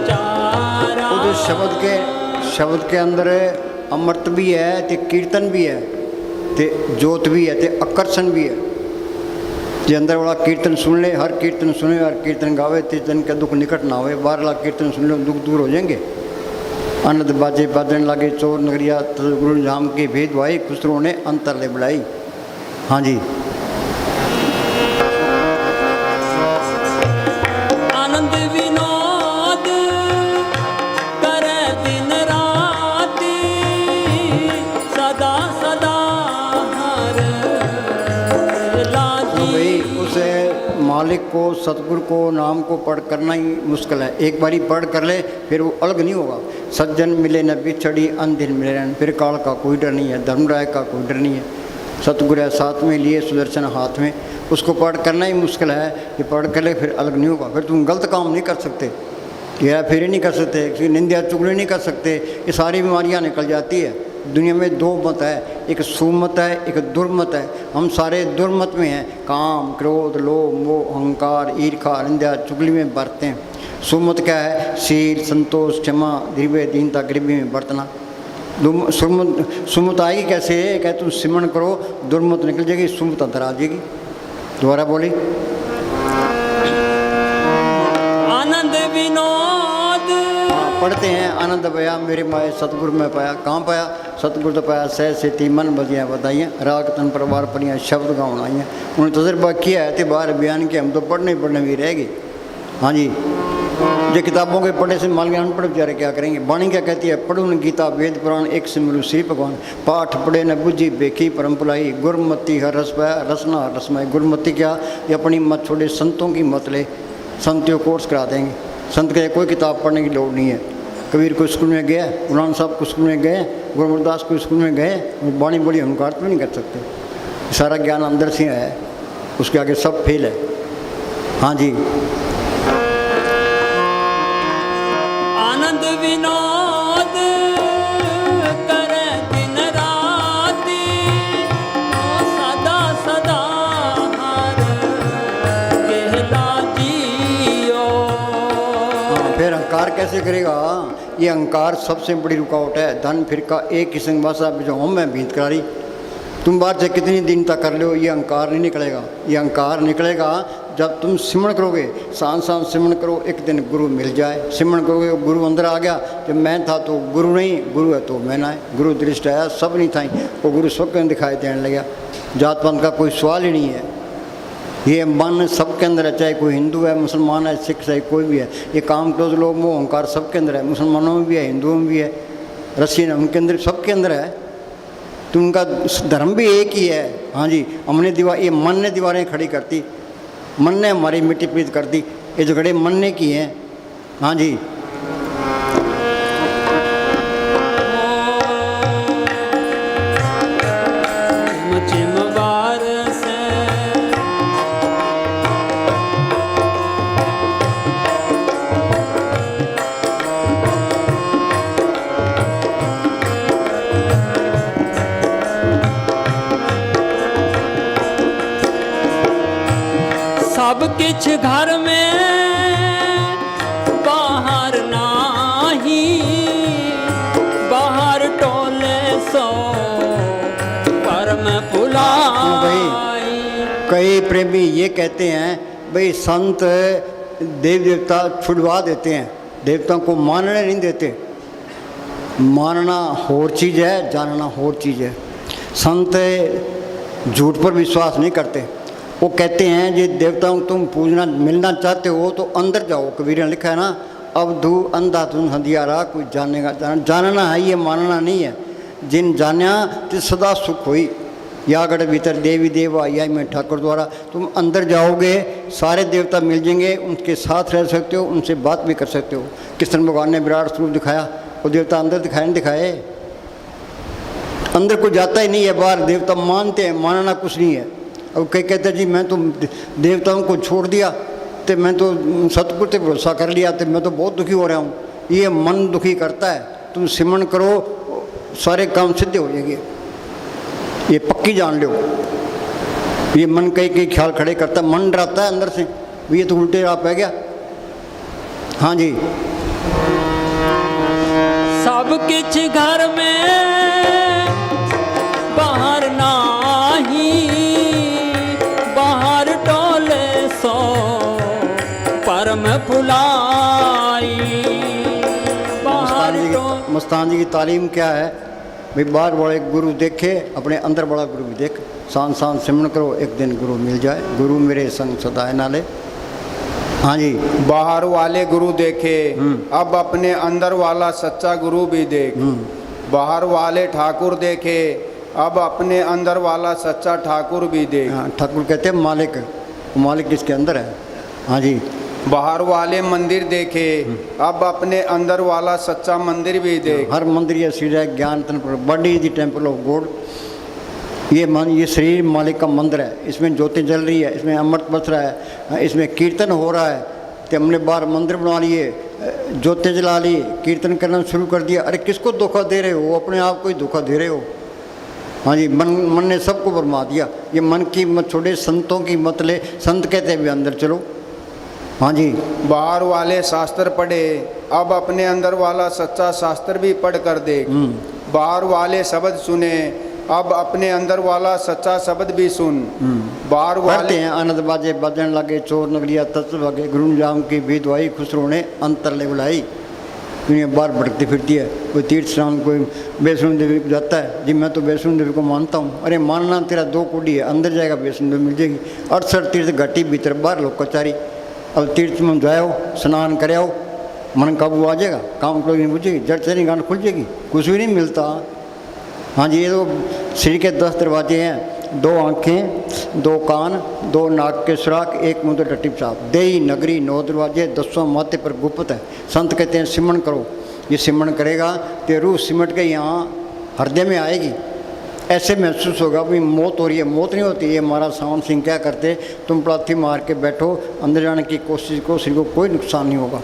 चारा। उस शब्द के अंदर अमृत भी है, ते कीर्तन भी है, ते जोत भी है, ते आकर्षण भी है। जे अंदर वाला कीर्तन सुन ले, हर कीर्तन सुने, हर कीर्तन गावे, ते जन का दुख निकट ना होवे। बारला कीर्तन सुन लो, दुख दूर हो जाएंगे। आनंद बाजे बाजन लागे, चोर नगरिया गुरु धाम के भेद भाई, खुसरों ने अंतर ले बुलाई। हाँ जी, आनंद विनोद करे दिन राति, सदा सदा हर तो लाजी। भाई उस मालिक को, सतगुरु को, नाम को पढ़ करना ही मुश्किल है। एक बारी पढ़ कर ले, फिर वो अलग नहीं होगा। सज्जन मिले न बिछड़ी, अंधिन मिले न। फिर काल का कोई डर नहीं है, धर्मराय का कोई डर नहीं है। सतगुरु है साथ में लिए, सुदर्शन हाथ में, उसको पढ़ करना ही मुश्किल है। ये पढ़ कर ले, फिर अलग नहीं होगा। फिर तुम गलत काम नहीं कर सकते, हेरा फेरी नहीं कर सकते, किसी निंदा चुगली नहीं कर सकते। ये सारी बीमारियाँ निकल जाती है। दुनिया में दो मत है, एक सुमत है, एक दुर्मत है। हम सारे दुर्मत में हैं, काम, क्रोध, लोभ, मोह, अहंकार, ईर्खा, निंदा चुगली में बरतते हैं। सुमत क्या है? शील, संतोष, क्षमा, धीरज, दीनता, गरीबी में बरतना। सुमत आएगी कैसे? क्या तुम सिमरन करो, दुर्मत निकल जाएगी, सुमत अंदर आ जाएगी। दोबारा बोली, आनंद विनोद। पढ़ते हैं, आनंद पाया मेरे माए सतगुरु में पाया। कहाँ पाया? सतगुरु तो पाया। सह सेती मन बजियाँ बताइए, राग तन परिवार परियाँ शब्द गाँव आइए। उन्होंने तजर्बा किया है, तो बाहर बयान किया। हम तो पढ़ने भी रहेगी। हाँ जी, जो किताबों के पढ़े से मान लिया, अनपढ़ बेचारे क्या करेंगे? वाणी क्या कहती है? पढ़ू न गीता वेद पुराण, एक सिमरु श्री भगवान। पाठ पढ़े न बुझी बेखी परम्पलाई, गुरमति हर रस पाया, रसना रसमाई। गुरमति क्या? ये अपनी मत छोड़े, संतों की मत ले। संत कोर्स करा देंगे। संत के कोई किताब पढ़ने की लोड़ नहीं है। कबीर को स्कूल में गया, मौलाना साहब को स्कूल में गए, गुरु अमरदास को स्कूल में गए, वाणी बोली हम अर्थ भी नहीं कर सकते। सारा ज्ञान अंदर से है, उसके आगे सब फेल है। हाँ जी, आनंद विनोद करे दिन राति, सदा सदा हर कहला जियो। फिर अहंकार कैसे करेगा? ये अहंकार सबसे बड़ी रुकावट है। धन फिर का एक ही संग भाषा जो हम मैं भीत करारी। तुम बाहर से कितनी दिन तक कर लो, ये अहंकार नहीं निकलेगा। ये अहंकार निकलेगा जब तुम सिमरन करोगे। सांस सांस सिमरन करो, एक दिन गुरु मिल जाए। सिमरन करोगे, गुरु अंदर आ गया। जब मैं था तो गुरु नहीं, गुरु है तो मैं ना है। गुरु दृष्ट आया, सब नहीं था, वो गुरु सब के दिखाई देने लगा। जात पात का कोई सवाल ही नहीं है। ये मन सबके अंदर है, चाहे कोई हिंदू है, मुसलमान है, सिख है, कोई भी है। ये काम क्रोध लोभ मोह अहंकार सबके अंदर है। मुसलमानों में भी है, हिंदुओं में भी है, रशियन उनके अंदर, सबके अंदर है। तो उनका धर्म भी एक ही है। हाँ जी, हमने ये मन ने दीवारें खड़ी करती, मन ने हमारी मिट्टी पीट कर दी। ये झगड़े मन ने की हैं। हाँ जी, चिम बरसे। सब किछ घर में बाहर नाही, बाहर टोले सो परम भुलाई। कई प्रेमी ये कहते हैं भाई संत देव देवता छुड़वा देते हैं, देवताओं को मानने नहीं देते। मानना और चीज़ है, जानना और चीज़ है। संत झूठ पर विश्वास नहीं करते। वो कहते हैं ये देवताओं को तुम पूजना मिलना चाहते हो तो अंदर जाओ। कबीर ने लिखा है ना, अब धू अंधा तुम हंधियारा, कोई जानेगा। जानना है, ये मानना नहीं है। जिन जान्या तो सदा सुख हुई। यागढ़ भीतर देवी देवा या मैं ठाकुर द्वारा, तुम अंदर जाओगे सारे देवता मिल जाएंगे, उनके साथ रह सकते हो, उनसे बात भी कर सकते हो। कृष्ण भगवान ने विराट स्वरूप दिखाया, वो देवता अंदर दिखाए नहीं दिखाए? अंदर कोई जाता ही नहीं है, बाहर देवता मानते हैं। मानना कुछ नहीं है। अब कई कहते जी मैं तो देवताओं को छोड़ दिया, तो मैं तो सतगुरु पे भरोसा कर लिया, तो मैं तो बहुत दुखी हो रहा हूँ। ये मन दुखी करता है। तुम सिमरन करो, सारे काम सिद्ध हो जाएंगे, ये पक्की जान लो। ये मन कई ख्याल खड़े करता है, मन डराता है अंदर से, ये तो उल्टे राह पे गया। हाँ जी, सब किछ घर में बाहर नाही, बाहर टोले सो परम भुलाई। मस्तान जी की तालीम क्या है भाई? बाहर वाले गुरु देखे, अपने अंदर वाला गुरु भी देख। सांस सांस सिमरन करो, एक दिन गुरु मिल जाए। गुरु मेरे संग सदाए नाले। हाँ जी, बाहर वाले गुरु देखे, अब अपने अंदर वाला सच्चा गुरु भी देख। बाहर वाले ठाकुर देखे, अब अपने अंदर वाला सच्चा ठाकुर भी देख। हाँ, ठाकुर कहते हैं मालिक, मालिक किसके अंदर है। हाँ जी, बाहर वाले मंदिर देखे, अब अपने अंदर वाला सच्चा मंदिर भी देख। हर मंदिर ये सीधा है ज्ञान तन body is the temple of God. ये शरीर मालिक का मंदिर है। इसमें ज्योति जल रही है, इसमें अमृत बस रहा है, इसमें कीर्तन हो रहा है। तो हमने बाहर मंदिर बना लिए, ज्योति जला ली, कीर्तन करना शुरू कर दिया। अरे किसको धोखा दे रहे हो? अपने आप को ही धोखा दे रहे हो। हाँ जी, मन ने सबको बरमा दिया। ये मन की मत छोड़े, संतों की मत ले। संत कहते हैं भी अंदर चलो। हाँ जी, बाहर वाले शास्त्र पढ़े, अब अपने अंदर वाला सच्चा शास्त्र भी पढ़ कर देख। बाहर वाले शब्द सुने, अब अपने अंदर वाला सच्चा शब्द भी सुन। बाहर वाले हैं आनंद बाजे बजन लगे, चोर नगरिया तत्व लगे, गुरु जाम की भी दवाई खुसरो ने अंतर ले बुलाई। दुनिया बाहर भटकती फिरती है। कोई तीर्थ स्नान, कोई वैष्णो देवी को जाता है जी, मैं तो वैष्णो देवी को मानता हूँ। अरे मानना तेरा दो कोडी है, अंदर जाएगा वैष्णो देवी मिल जाएगी। 68 तीर्थ घाटी भीतर बाहर लोग कचारी। अब तीर्थ में जाओ, स्नान करे आओ, मन काबू आ जाएगा, काम कोई नहीं पूछेगी, जड़ चरी गांठ खुल जाएगी, कुछ भी नहीं मिलता। हाँ जी, ये तो शरीर के 10 दरवाजे हैं। 2 आँखें, 2 कान, 2 नाक के सुराख, 1 मुँह टट्टी पेशाब। देही नगरी 9 दरवाजे, 10वां माथे पर गुप्त है। संत कहते हैं सिमरन करो। ये सिमरन करेगा तो रूह सिमट के यहाँ हृदय में आएगी। ऐसे महसूस होगा भाई मौत हो रही है। मौत नहीं होती। ये महाराज सावन सिंह क्या करते, तुम पलाथी मार के बैठो, अंदर जाने की कोशिश को, शरीर को कोई नुकसान नहीं होगा।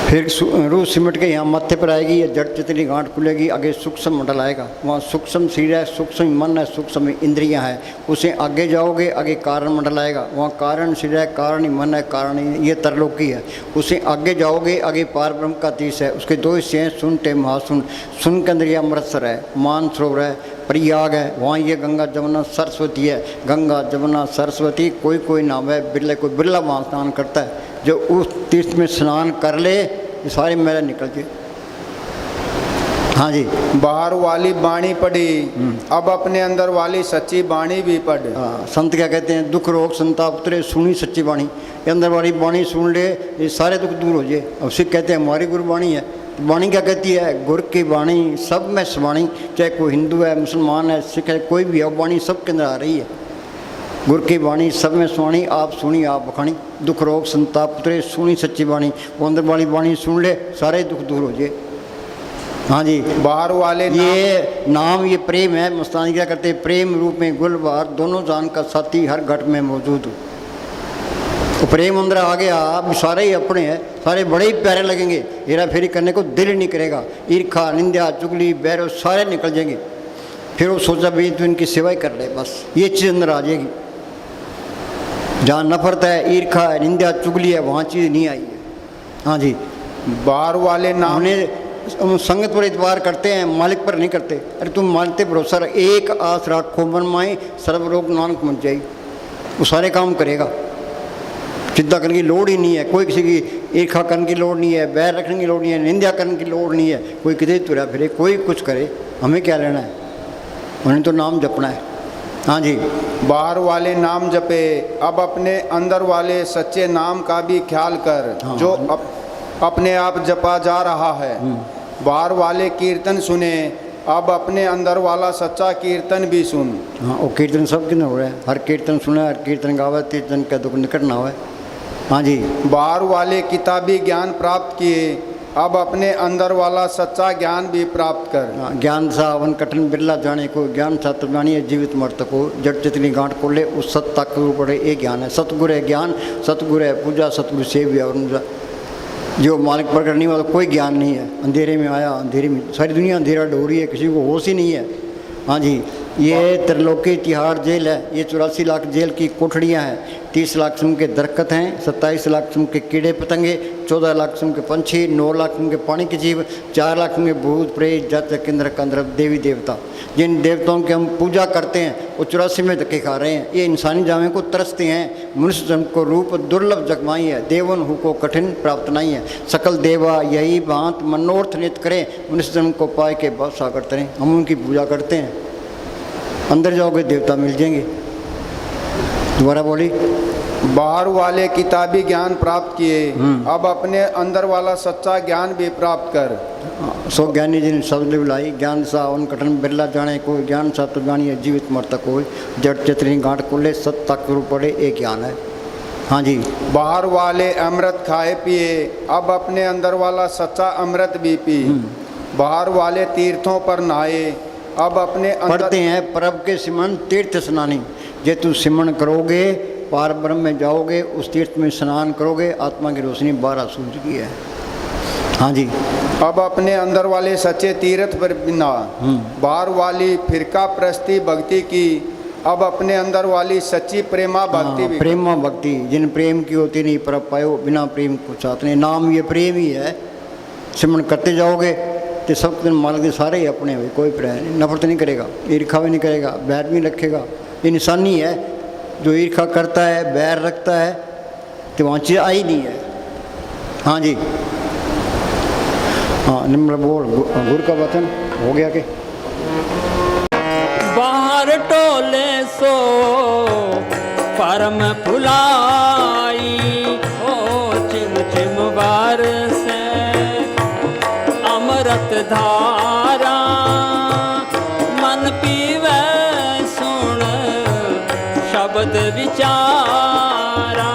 फिर रूह सिमट के यहाँ मत्थे पर आएगी, ये जड़ चितनी गांठ खुलेगी, आगे सूक्ष्म मंडल आएगा। वहाँ सूक्ष्म शरीर है, सूक्ष्म मन है, सूक्ष्म इंद्रियाँ हैं। उसे आगे जाओगे, आगे कारण मंडल आएगा। वहाँ कारण शरीर है, कारण ही मन है, कारण ही ये तरलोकी है। उसे आगे जाओगे, आगे पार ब्रह्म का तीस है। उसके 2 हिस्से हैं, सुन टे महासुन। सुन के अंदर ये अमृतसर है, मान सरोवर है, प्रयाग है। वहाँ ये गंगा जमुना सरस्वती है। गंगा जमुना सरस्वती कोई कोई नाम है, बिरला कोई बिरला वहाँ स्नान करता है। जो उस तीर्थ में स्नान कर ले, ये सारे मेरे निकल के। हाँ जी, बाहर वाली बाणी पढ़ी, अब अपने अंदर वाली सच्ची बाणी भी पढ़। हाँ, संत क्या कहते हैं, दुख रोग संताप उतरे, सुनी सच्ची बाणी। ये अंदर वाली बाणी सुन ले, ये सारे दुख दूर हो जाए। अब सिख कहते हैं हमारी गुरबाणी है। बाणी क्या कहती है, गुर की बाणी सब में समाणी। चाहे कोई हिंदू है, मुसलमान है, सिख है, कोई भी है, बाणी सबके अंदर आ रही है। गुर की बाणी सब में सुनी, आप सुनी आप बखानी। दुख रोग संताप उतरे, सुनी सच्ची बाणी। वो अंदर वाली बाणी सुन ले, सारे दुख दूर हो जाए। हाँ जी, बाहर वाले ये नाम ये प्रेम है। मस्तानी क्या करते हैं, प्रेम रूप में गुलबार, दोनों जान का साथी हर घट में मौजूद। तो प्रेम अंदर आ गया, अब सारे ही अपने हैं, सारे बड़े ही प्यारे लगेंगे। हेरा फेरी करने को दिल ही नहीं करेगा। ईर्खा निंदा चुगली बैर सारे निकल जाएंगे। फिर वो सोचा भाई तो इनकी सेवा ही कर ले, बस ये चीज़ अंदर आ जाएगी। जहाँ नफरत है, ईर्खा है, निंदा चुगली है, वहाँ चीज़ नहीं आई है। हाँ जी, बाहर वाले नाम हमने संगत पर इतबार करते हैं, मालिक पर नहीं करते। अरे तुम मानते भरोसा रख, एक आस राखो मन माए, सर्व रोग नानक मच जाई। वो सारे काम करेगा, चिंता करने की लोड़ ही नहीं है। कोई किसी की ईर्खा करने की लोड़ नहीं है, बैर रखने की लोड़ नहीं है, निंदा करने की लोड़ नहीं है। कोई किधर तुरा फिरे, कोई कुछ करे, हमें क्या लेना है, उन्हें तो नाम जपना है। हाँ जी, बाहर वाले नाम जपे, अब अपने अंदर वाले सच्चे नाम का भी ख्याल कर, हाँ। जो अपने आप जपा जा रहा है। बाहर वाले कीर्तन सुने, अब अपने अंदर वाला सच्चा कीर्तन भी सुन। हाँ, वो कीर्तन सब किन हो रहा है, हर कीर्तन सुने, हर कीर्तन गावे, कीर्तन का दुख निकट ना हो। हाँ जी, बाहर वाले किताबी ज्ञान प्राप्त किए, अब अपने अंदर वाला सच्चा ज्ञान भी प्राप्त कर। हाँ, ज्ञान सा अवन कठिन बिरला जाने को, ज्ञान सा तब जानिए जीवित मर्त को, जट चितनी गांठ को ले उस सत तक पड़े। ये ज्ञान है, सतगुरु है ज्ञान, सतगुरु है पूजा, सतगुरु सेव्य। और जो मालिक पर करने वाला कोई ज्ञान नहीं है। अंधेरे में आया, अंधेरे में, सारी दुनिया अंधेरा ढो रही है, किसी को होश ही नहीं है। हाँ जी, ये त्रिलोकी तिहाड़ जेल है, ये 84 लाख जेल की कोठड़ियाँ हैं, 30 लाख किस्म के दरख्त हैं, 27 लाख किस्म के कीड़े पतंगे, 14 लाख किस्म के पंछी, 9 लाख किस्म के पानी के जीव, 4 लाख किस्म के भूत प्रेत जातक केंद्र कंद्र देवी देवता। जिन देवताओं की हम पूजा करते हैं वो 84 में धक्के खा रहे हैं। ये इंसानी जामे को तरसते हैं, मनुष्य जन्म को रूप दुर्लभ जगमाई है, देवन हु को कठिन प्राप्त नहीं है। सकल देवा यही भांत मनोर्थ नित करें, मनुष्य जन्म को पाए के बहुत सागर करें। हम उनकी पूजा करते हैं, अंदर जाओगे देवता मिल जाएंगे। दोबारा बोली, बाहर वाले किताबी ज्ञान प्राप्त किए, अब अपने अंदर वाला सच्चा ज्ञान भी प्राप्त कर। सो ज्ञानी जिन शब्द बुलाई, ज्ञान सा उन कठिन बिरला जाने को, ज्ञान सा तो जानिए जीवित मरतक हो, जड़ चितनी गांठ कुले सत तक रूप पड़े, एक ज्ञान है। हाँ जी, बाहर वाले अमृत खाए पिए, अब अपने अंदर वाला सच्चा अमृत भी पी। बाहर वाले तीर्थों पर नहाए, अब अपने अंदर पढ़ते हैं परब के सिमरन तीर्थ स्नानी। जे तू सिमरन करोगे पार ब्रह्म में जाओगे, उस तीर्थ में स्नान करोगे, आत्मा की रोशनी 12 सूरज की है। हाँ जी, अब अपने अंदर वाले सच्चे तीर्थ पर बिना। बाहर वाली फिरका प्रस्ती भक्ति की, अब अपने अंदर वाली सच्ची प्रेमा भक्ति भी। प्रेमा भक्ति, जिन प्रेम की होती नहीं परब पायो, बिना प्रेम को साथ नहीं। नाम ये प्रेम ही है। सिमरन करते जाओगे तो सब दिन मालिक के सारे ही अपने हुए, कोई प्रेम नहीं, नफरत नहीं करेगा, ईर्खा भी नहीं करेगा, बैर भी रखेगा। ये निशानी है, जो ईर्खा करता है, बैर रखता है, तो वहाँ चीज़ आई नहीं है। हाँ जी, हाँ निम्र बोल, गुरु का वचन हो गया कि बाहर टोले सो परम फुलाई, ओ चिम चिम बरसे अमृत धारा, मन पीवे सुन शब्द विचारा।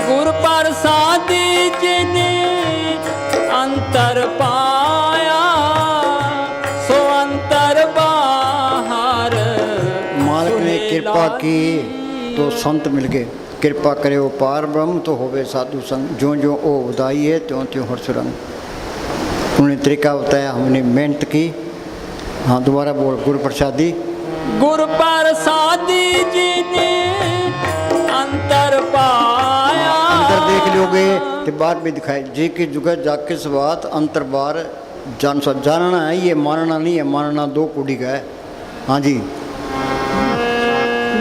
गुर प्रसादी जिने अंतर पाया, सो अंतर बाहर। मालिक ने कृपा की तो संत मिल गए, कृपा करे वो पार ब्रह्म तो होवे साधु संग। जो जो ओ उदाई है त्यों त्यों हर्ष रंग। उन्हें तरीका बताया, हमने मेहनत की। हाँ दोबारा बोल, गुरु प्रसादी। गुर प्रसादी जी ने अंतर पाया, अंतर देख लोगे तो बात भी दिखाई। जी की जुगत जाके सबात अंतर बार जान सा जानना है, ये मानना नहीं है। मानना दो कुड़ी का है। हाँ जी,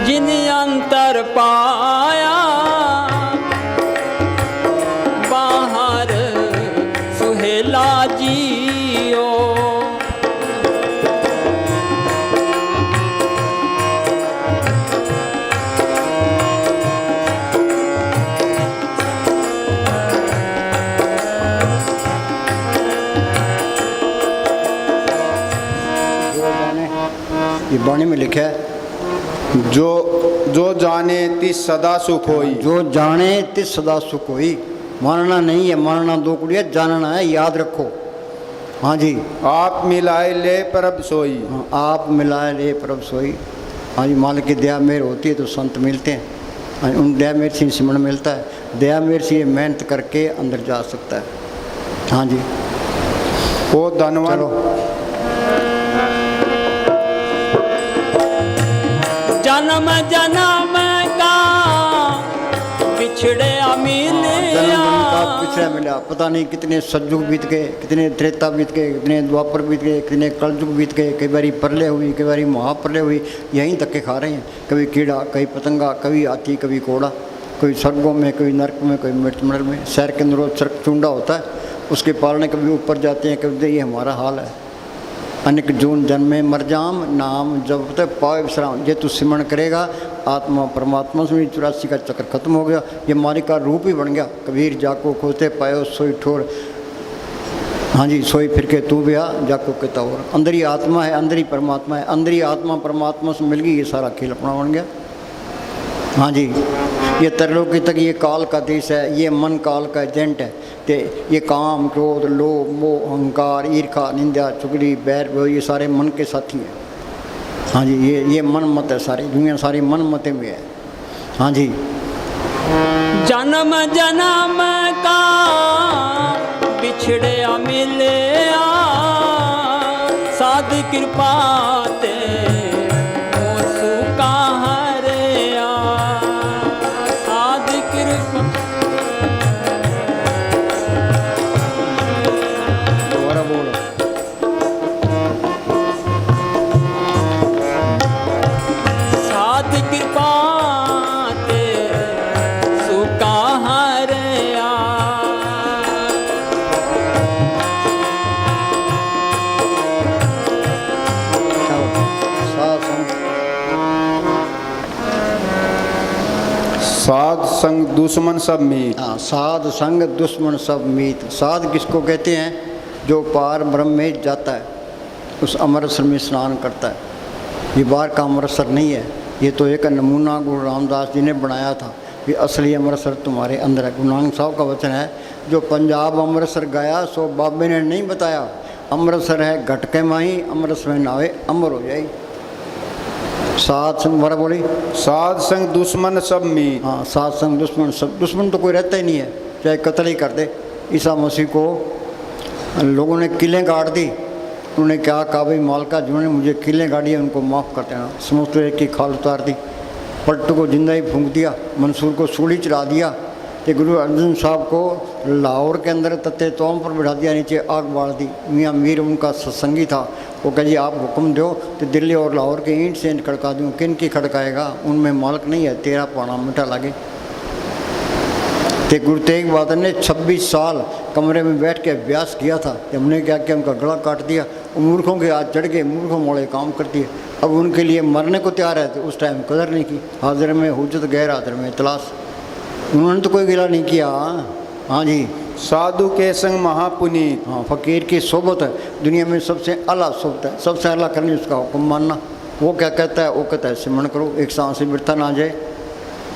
जिन अंतर पाया, बाहर सुहेला जियो। ये बाणी में लिखा है, जो जाने तिस सदा सुख होई। जो जाने तिस सदा सुख होई। मानना नहीं है, मानना दो कुड़िया, जानना है, याद रखो। हाँ जी, आप मिलाए ले परब सोई। हाँ, आप मिलाए ले परब सोई। हाँ जी, मालिक की दया मेहर होती है तो संत मिलते हैं। हाँ, उन दया मेहर से सिमरन मिलता है। दया मेहर से ये मेहनत करके अंदर जा सकता है। हाँ जी, वो धनवान चलो। जन्म जन्म का बिछड़े जन्म मिले जन्म का पिछड़ा मिला, पता नहीं कितने सतयुग बीत गए, कितने त्रेता बीत गए, कितने द्वापर बीत गए, कितने कलयुग बीत गए, कई बारी प्रलय हुई, कई बारी महाप्रलय हुई, यहीं धक्के खा रहे हैं। कभी कीड़ा, कभी पतंगा, कभी हाथी, कभी कोड़ा, कोई स्वर्गों में, कोई नरक में, कोई मृत्युमंडल में। शहर के अंदर चरक चूंडा होता है, उसके पालने कभी ऊपर जाते हैं, कभी ये हमारा हाल है। अनेक जून जन्मे मर जाम, नाम जब तक पाए विश्राम। ये तू सिमरण करेगा, आत्मा परमात्मा से 84 का चक्र खत्म हो गया, ये मालिक का रूप ही बन गया। कबीर जाको खोते पायो सोई ठोर, हाँ जी, सोई फिर के तू गया जाको के तौर। अंदर ही आत्मा है, अंदर ही परमात्मा है, अंदर ही आत्मा परमात्मा से मिल गई, ये सारा खेल अपना बन गया। हाँ जी, ये तरलोकी तक ये काल का देश है, ये मन काल का एजेंट है। ते ये काम, क्रोध, लोभ, मोह, अहंकार, ईर्खा, निंदा, चुगली, बैर, ये सारे मन के साथी हैं। हाँ जी, ये मन मत है, सारी दुनिया सारी मन मते में है। हाँ जी, जन्म जन्म का बिछड़े मिले साध कृपा ते हो सुका हरे साध कृपा। दोबारा बोलो। साध कृपा ते सुका हरे साध संग दुश्मन सब मीत। हाँ, साध संग दुश्मन सब मीत। साध किसको कहते हैं? जो पार ब्रह्म में जाता है, उस अमृतसर में स्नान करता है। ये बाहर का अमृतसर नहीं है, ये तो एक नमूना गुरु रामदास जी ने बनाया था कि असली अमृतसर तुम्हारे अंदर है। गुरु नानक साहब का वचन है, जो पंजाब अमृतसर गया सो बाबे ने नहीं बताया। अमृतसर है घट के माही, अमृतसर में नावे अमर हो जाए। साध संग बड़ा बोली, साध संग दुश्मन सब मीत। हाँ, साध संग दुश्मन सब। दुश्मन तो कोई रहता ही नहीं है, चाहे कत्ल ही कर दे। ईसा मसीह को लोगों ने किलें गाड़ दी, उन्होंने क्या कहा, भाई मालका जिन्होंने मुझे किलें गाड़ी है उनको माफ़ कर देना। समझते एक की खाल उतार दी, पट्टू को जिंदा ही फूंक दिया, मंसूर को सूली चढ़ा दिया। तो गुरु अर्जुन साहब को लाहौर के अंदर तत्ते तोम पर बैठा दिया, नीचे आग बाढ़ दी। मियाँ मीर उनका सत्संगी था, वो कह जी आप हुक्म दो तो दिल्ली और लाहौर के ईंट से ईंट खड़का दूँ। किन की खड़काएगा, उनमें मालक नहीं है, तेरा पाना मिठा लगे। तो गुरु तेग बहादुर ने 26 साल कमरे में बैठ के अभ्यास किया था। हमने क्या किया, उनका गला काट दिया। मूर्खों के हाथ चढ़ के मूर्खों मोड़े काम कर दिए। अब उनके लिए मरने को तैयार है, तो उस टाइम कदर नहीं की। हाजिर में हुज्जत, गैर हाजिर में तलाश। उन्होंने तो कोई गिला नहीं किया। हाँ जी, साधु के संग महापुनीत। हाँ, फ़कीर की सोबत है दुनिया में सबसे अला सोबत है। सबसे अला करनी उसका हुक्म मानना। वो क्या कहता है, वो कहता है सिमरण करो, एक सांस से बिरता ना जाए,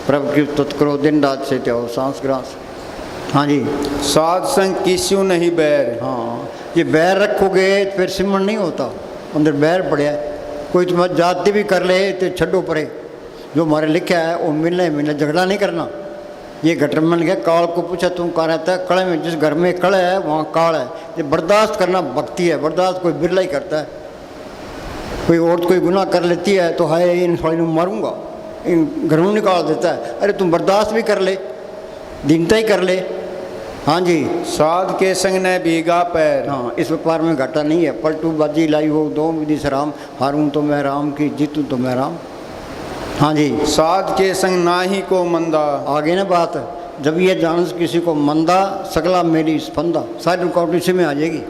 प्रभु की तत् करो, दिन रात से जाओ सांस ग्रास। हाँ जी, साध संग किस्यू नहीं बैर। हाँ, ये बैर रखोगे तो फिर सिमरण नहीं होता, अंदर बैर पड़े है। कोई तुम्हारी जाति भी कर ले तो छड्डो परे, जो हमारे लिखा है वो मिलना ही मिलना, झगड़ा नहीं करना। ये घटर मिल गया, काल को पूछा तुम कहाँ रहता है, कड़े में। जिस घर में कड़े है वहाँ काल है। ये बर्दाश्त करना भक्ति है, बर्दाश्त कोई बिरला ही करता है। कोई औरत कोई गुनाह कर लेती है तो हाय इन साड़ी में मारूंगा, इन घरों निकाल देता है। अरे तुम बर्दाश्त भी कर ले, दीनता ही कर ले। हाँ जी, साध के संग न भीगा पैर। हाँ, इस व्यापार में घाटा नहीं है। पलटू बाजी लाई हो दो विधि से राम, हारूं तो मैं राम की, जीतूं तो मैं राम। हाँ जी, साध के संग नाही को मंदा। आगे ना बात, जब ये जान किसी को मंदा, सगला मेरी स्पंदा, सारी रुकावट इसी में आ जाएगी।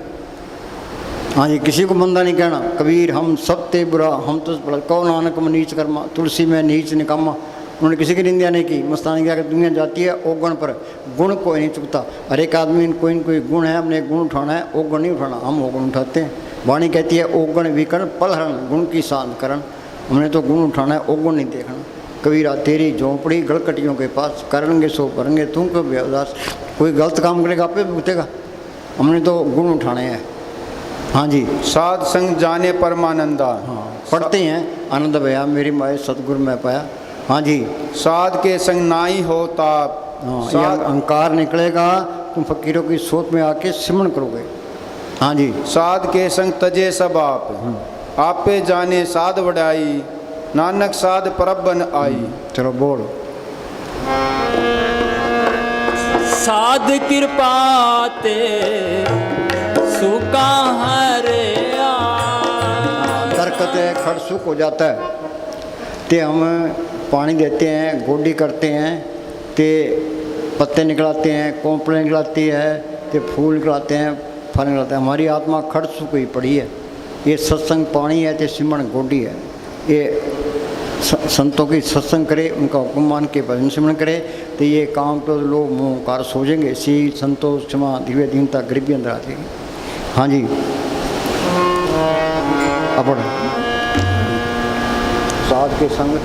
हाँ जी, किसी को मंदा नहीं कहना। कबीर हम सब ते बुरा, हम तो बड़ा, कौ नानक में नीच कर्मा, तुलसी में नीच निकम्मा। उन्होंने किसी की निंदा नहीं की। मस्तानी क्या कि दुनिया जाती है ओगुण पर, गुण कोई नहीं चुकता। हर एक आदमी में कोई न कोई गुण है, हमने गुण उठाना है, ओगुण नहीं उठाना। हम ओगुण उठाते हैं। वाणी कहती है ओगुण विकर्ण पलहरण, गुण की शांत करण। हमने तो गुण उठाना है, ओगुण नहीं देखना। कबीरा तेरी झोंपड़ी गड़कटियों के पास, करेंगे सो करेंगे तुम को बेउदास। कोई गलत काम करेगा आप पे भुगतेगा, हमने तो गुण उठाने हैं। हाँ जी, साध संग जाने परमानंदा। हाँ, पढ़ते हैं आनंद भया मेरी माए सतगुरु मैं पाया। हाँ जी, साध के संग नाई हो ताप। हाँ, ये अहंकार निकलेगा, तुम फकीरों की सोच में आके सिमरण करोगे। हाँ जी, साध के संग तजे सब आप, आप पे जाने साध वडाई। नानक साध परब बन आई। चलो बोल। साध कृपा ते सुका हरिया। दरकत है खड़ सूख हो जाता है ते हम पानी देते हैं, गोडी करते हैं, ते पत्ते निकलाते हैं, कोंपड़े निकलाती है, ते फूल निकलाते हैं, फल निकलाते हैं। हमारी आत्मा खड़ सूख हुई पड़ी है। ये सत्संग पानी है, ते सिमरण गोडी है। ये संतों की सत्संग करे, उनका हुक्म मान के भजन सिमरण करे, तो ये काम तो लोग मुँह कार सोचेंगे। सी संतोष क्षमा दिव्य दीनता गरीबी अंदर आ जाएगी। हाँ जी अपड़ साध के संग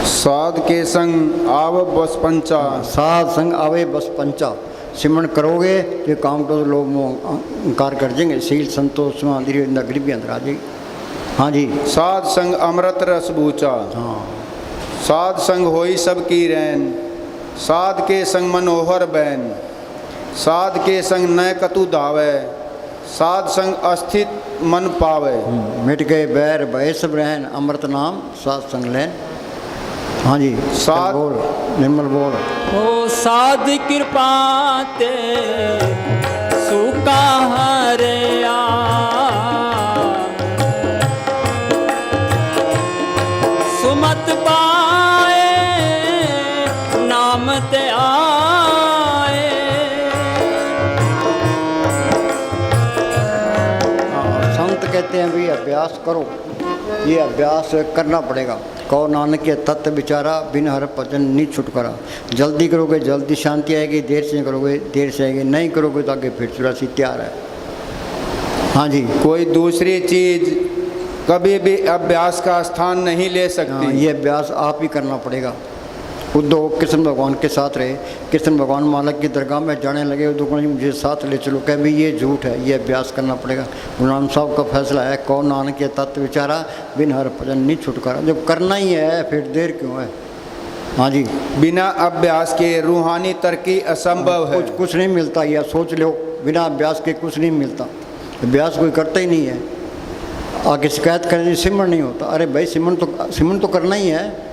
साध के संग आव बस पंचा। साध संग आवे बस पंचा। सिमरण करोगे तो काम तो लोग इनकार कर देंगे। शील संतोष गरीबी अंदर आ जाएगी। हाँ जी। साध संग अमृत रस बूचा। हाँ। साध संग होई सबकी रैन। साध के संग मनोहर बैन। साध के संग न कतु धावे। साध संग अस्थित मन पावे। मिट गए बैर भय सब रहन, अमृत नाम साध संग लैन। हाँ जी। साध बोल निर्मल बोल। ओ साध कृपा ते सुका हरिया। सुमत पाए नाम ते आए। संत कहते हैं भी अभ्यास करो, ये अभ्यास करना पड़ेगा। कहो नानक के तत्व विचारा, बिन हर भजन नहीं छुटकारा। जल्दी करोगे जल्दी शांति आएगी, देर से करोगे देर से आएगी। नहीं करोगे तो आगे फिर चुरासी तैयार है। हाँ जी। कोई दूसरी चीज कभी भी अभ्यास का स्थान नहीं ले हाँ, सकती। ये अभ्यास आप ही करना पड़ेगा। उद्धव कृष्ण भगवान के साथ रहे, कृष्ण भगवान मालक की दरगाह में जाने लगे। उद्धव जी मुझे साथ ले चलो, कह भी ये झूठ है, ये अभ्यास करना पड़ेगा। गुरु नानक साहब का फैसला है, कौन नानक के तत्व विचारा, बिन हर भजन नहीं छुटकारा। जब करना ही है फिर देर क्यों है। हाँ जी। बिना अभ्यास के रूहानी तरक्की असंभव है। कुछ नहीं मिलता, या सोच लो बिना अभ्यास के कुछ नहीं मिलता। अभ्यास कोई करता ही नहीं है। आगे शिकायत करें सिमरण नहीं होता। अरे भाई सिमरण तो करना ही है।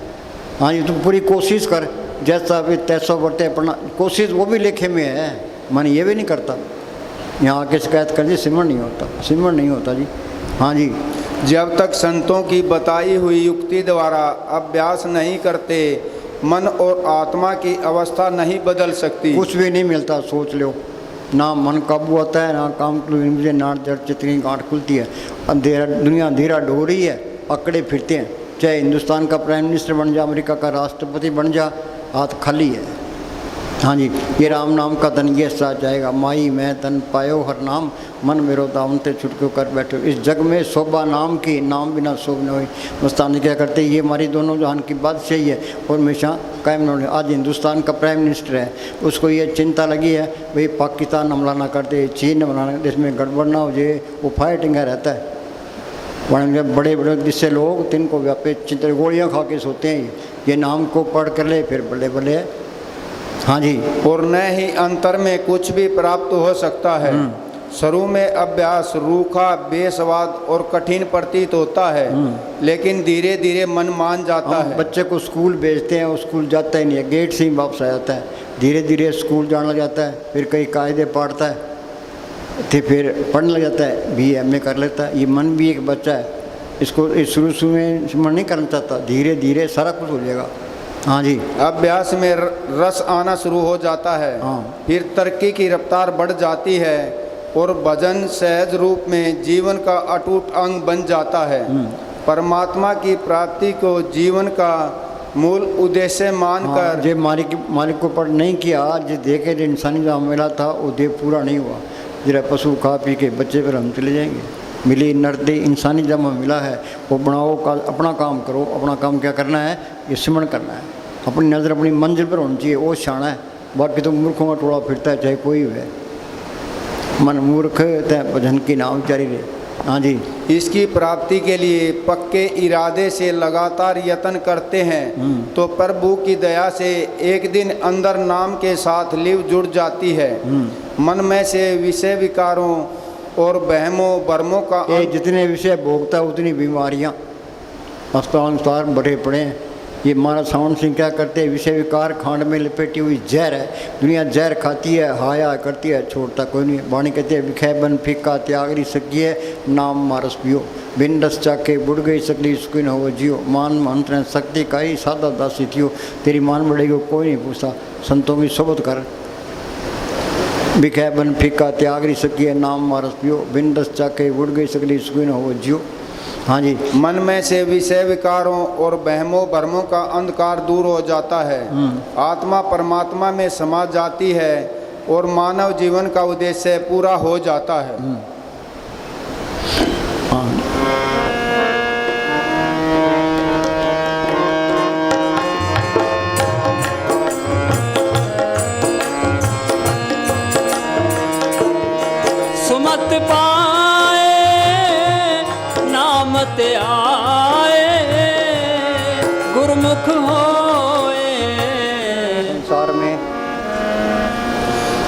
हाँ जी। तुम पूरी कोशिश कर, जैसा भी तैसा बढ़ते अपना कोशिश, वो भी लेखे में है। मन ये भी नहीं करता, यहाँ आके शिकायत कर दी सिमरण नहीं होता, सिमरण नहीं होता जी। हाँ जी। जब तक संतों की बताई हुई युक्ति द्वारा अभ्यास नहीं करते, मन और आत्मा की अवस्था नहीं बदल सकती। कुछ भी नहीं मिलता। सोच लो, ना मन काबू आता है, ना काम मुझे नाट जड़ चितनी गांठ खुलती है। अंधेरा दुनिया अंधेरा ढो रही है, अकड़े फिरते हैं। चाहे हिंदुस्तान का प्राइम मिनिस्टर बन जा, अमेरिका का राष्ट्रपति बन जा, हाथ खाली है। हाँ जी। ये राम नाम का धन ये साथ जाएगा। माई मैं तन पायो हर नाम, मन मेरो दाम ते छुटको कर बैठो। इस जग में शोभा नाम की, नाम बिना शोभ न हुई। मस्तानी क्या करते, ये हमारी दोनों जहान की बात सही है और हमेशा कायम न होने। आज हिंदुस्तान का प्राइम मिनिस्टर है, उसको ये चिंता लगी है भाई पाकिस्तान हमला ना कर दे, चीन हमला ना, देश में गड़बड़ ना हो जाए। वो फाइटिंग रहता है। बड़े बड़े जिससे लोग दिन को व्यापे चिंता गोलियाँ खा के सोते हैं। ये नाम को पढ़ कर ले फिर बड़े बड़े। हाँ जी। और न ही अंतर में कुछ भी प्राप्त हो सकता है। शुरू में अभ्यास रूखा, बेस्वाद और कठिन प्रतीत होता है, लेकिन धीरे धीरे मन मान जाता है। बच्चे को स्कूल भेजते हैं, वो स्कूल जाता ही नहीं है, गेट से ही वापस आ जाता है। धीरे धीरे स्कूल जाने लग जाता है, फिर कई कायदे पढ़ता है, तो फिर पढ़ने लग जाता है, BA कर लेता है। ये मन भी एक बच्चा है, इसको शुरू में मन नहीं करना चाहता, धीरे धीरे सारा कुछ हो जाएगा। हाँ जी। अभ्यास में रस आना शुरू हो जाता है। हाँ। फिर तरक्की की रफ्तार बढ़ जाती है और भजन सहज रूप में जीवन का अटूट अंग बन जाता है। परमात्मा की प्राप्ति को जीवन का मूल उद्देश्य मानकर। जो मालिक को पढ़ नहीं किया, जो देखे जो इंसानी जो मिला था वो देह पूरा नहीं हुआ। जरा पशु खा पी के बच्चे पर हम चले जाएंगे। मिली नर्दे इंसानी जब मिला है वो बनाओ का अपना काम करो। अपना काम क्या करना है, ये सिमरण करना है। अपनी नज़र अपनी मंजिल पर होनी चाहिए, वो शाना है। बाकी तो मूर्खों का टोला फिरता है, चाहे कोई है। मन मूर्ख तय भजन की नाम जारी रहे। हाँ जी। इसकी प्राप्ति के लिए पक्के इरादे से लगातार यत्न करते हैं तो प्रभु की दया से एक दिन अंदर नाम के साथ लिव जुड़ जाती है। मन में से विषय विकारों और बहमों भरमों का ये जितने विषय भोगता है उतनी बीमारियां अस्पताल अनुसार बढ़े पड़े हैं। ये महाराज सावन सिंह क्या करते हैं, विषय विकार खांड में लपेटी हुई जहर है, दुनिया जहर खाती है, हाया करती है, छोड़ता कोई नहीं। वाणी कहते हैं विखय बन फीका त्यागरी सकिए नाम मारस पियो, बिन रस चाके बुढ़ गई सकली सुकिन हो जियो, मान मंत्र शक्ति का ही सादा दासी थियो, तेरी मान बढ़ेगी कोई नहीं पूछता, संतों की सोबत कर। विखय बन फीका त्यागरी सकिए नाम मारस पियो, बिन रस चाके बुढ़ गई सकली सुकिन हो जियो। हाँ जी। मन में से विषय विकारों और बहमों भरमों का अंधकार दूर हो जाता है, आत्मा परमात्मा में समा जाती है और मानव जीवन का उद्देश्य पूरा हो जाता है। हाँ। सुमत पाए नाम ते आए, गुरमुख होए।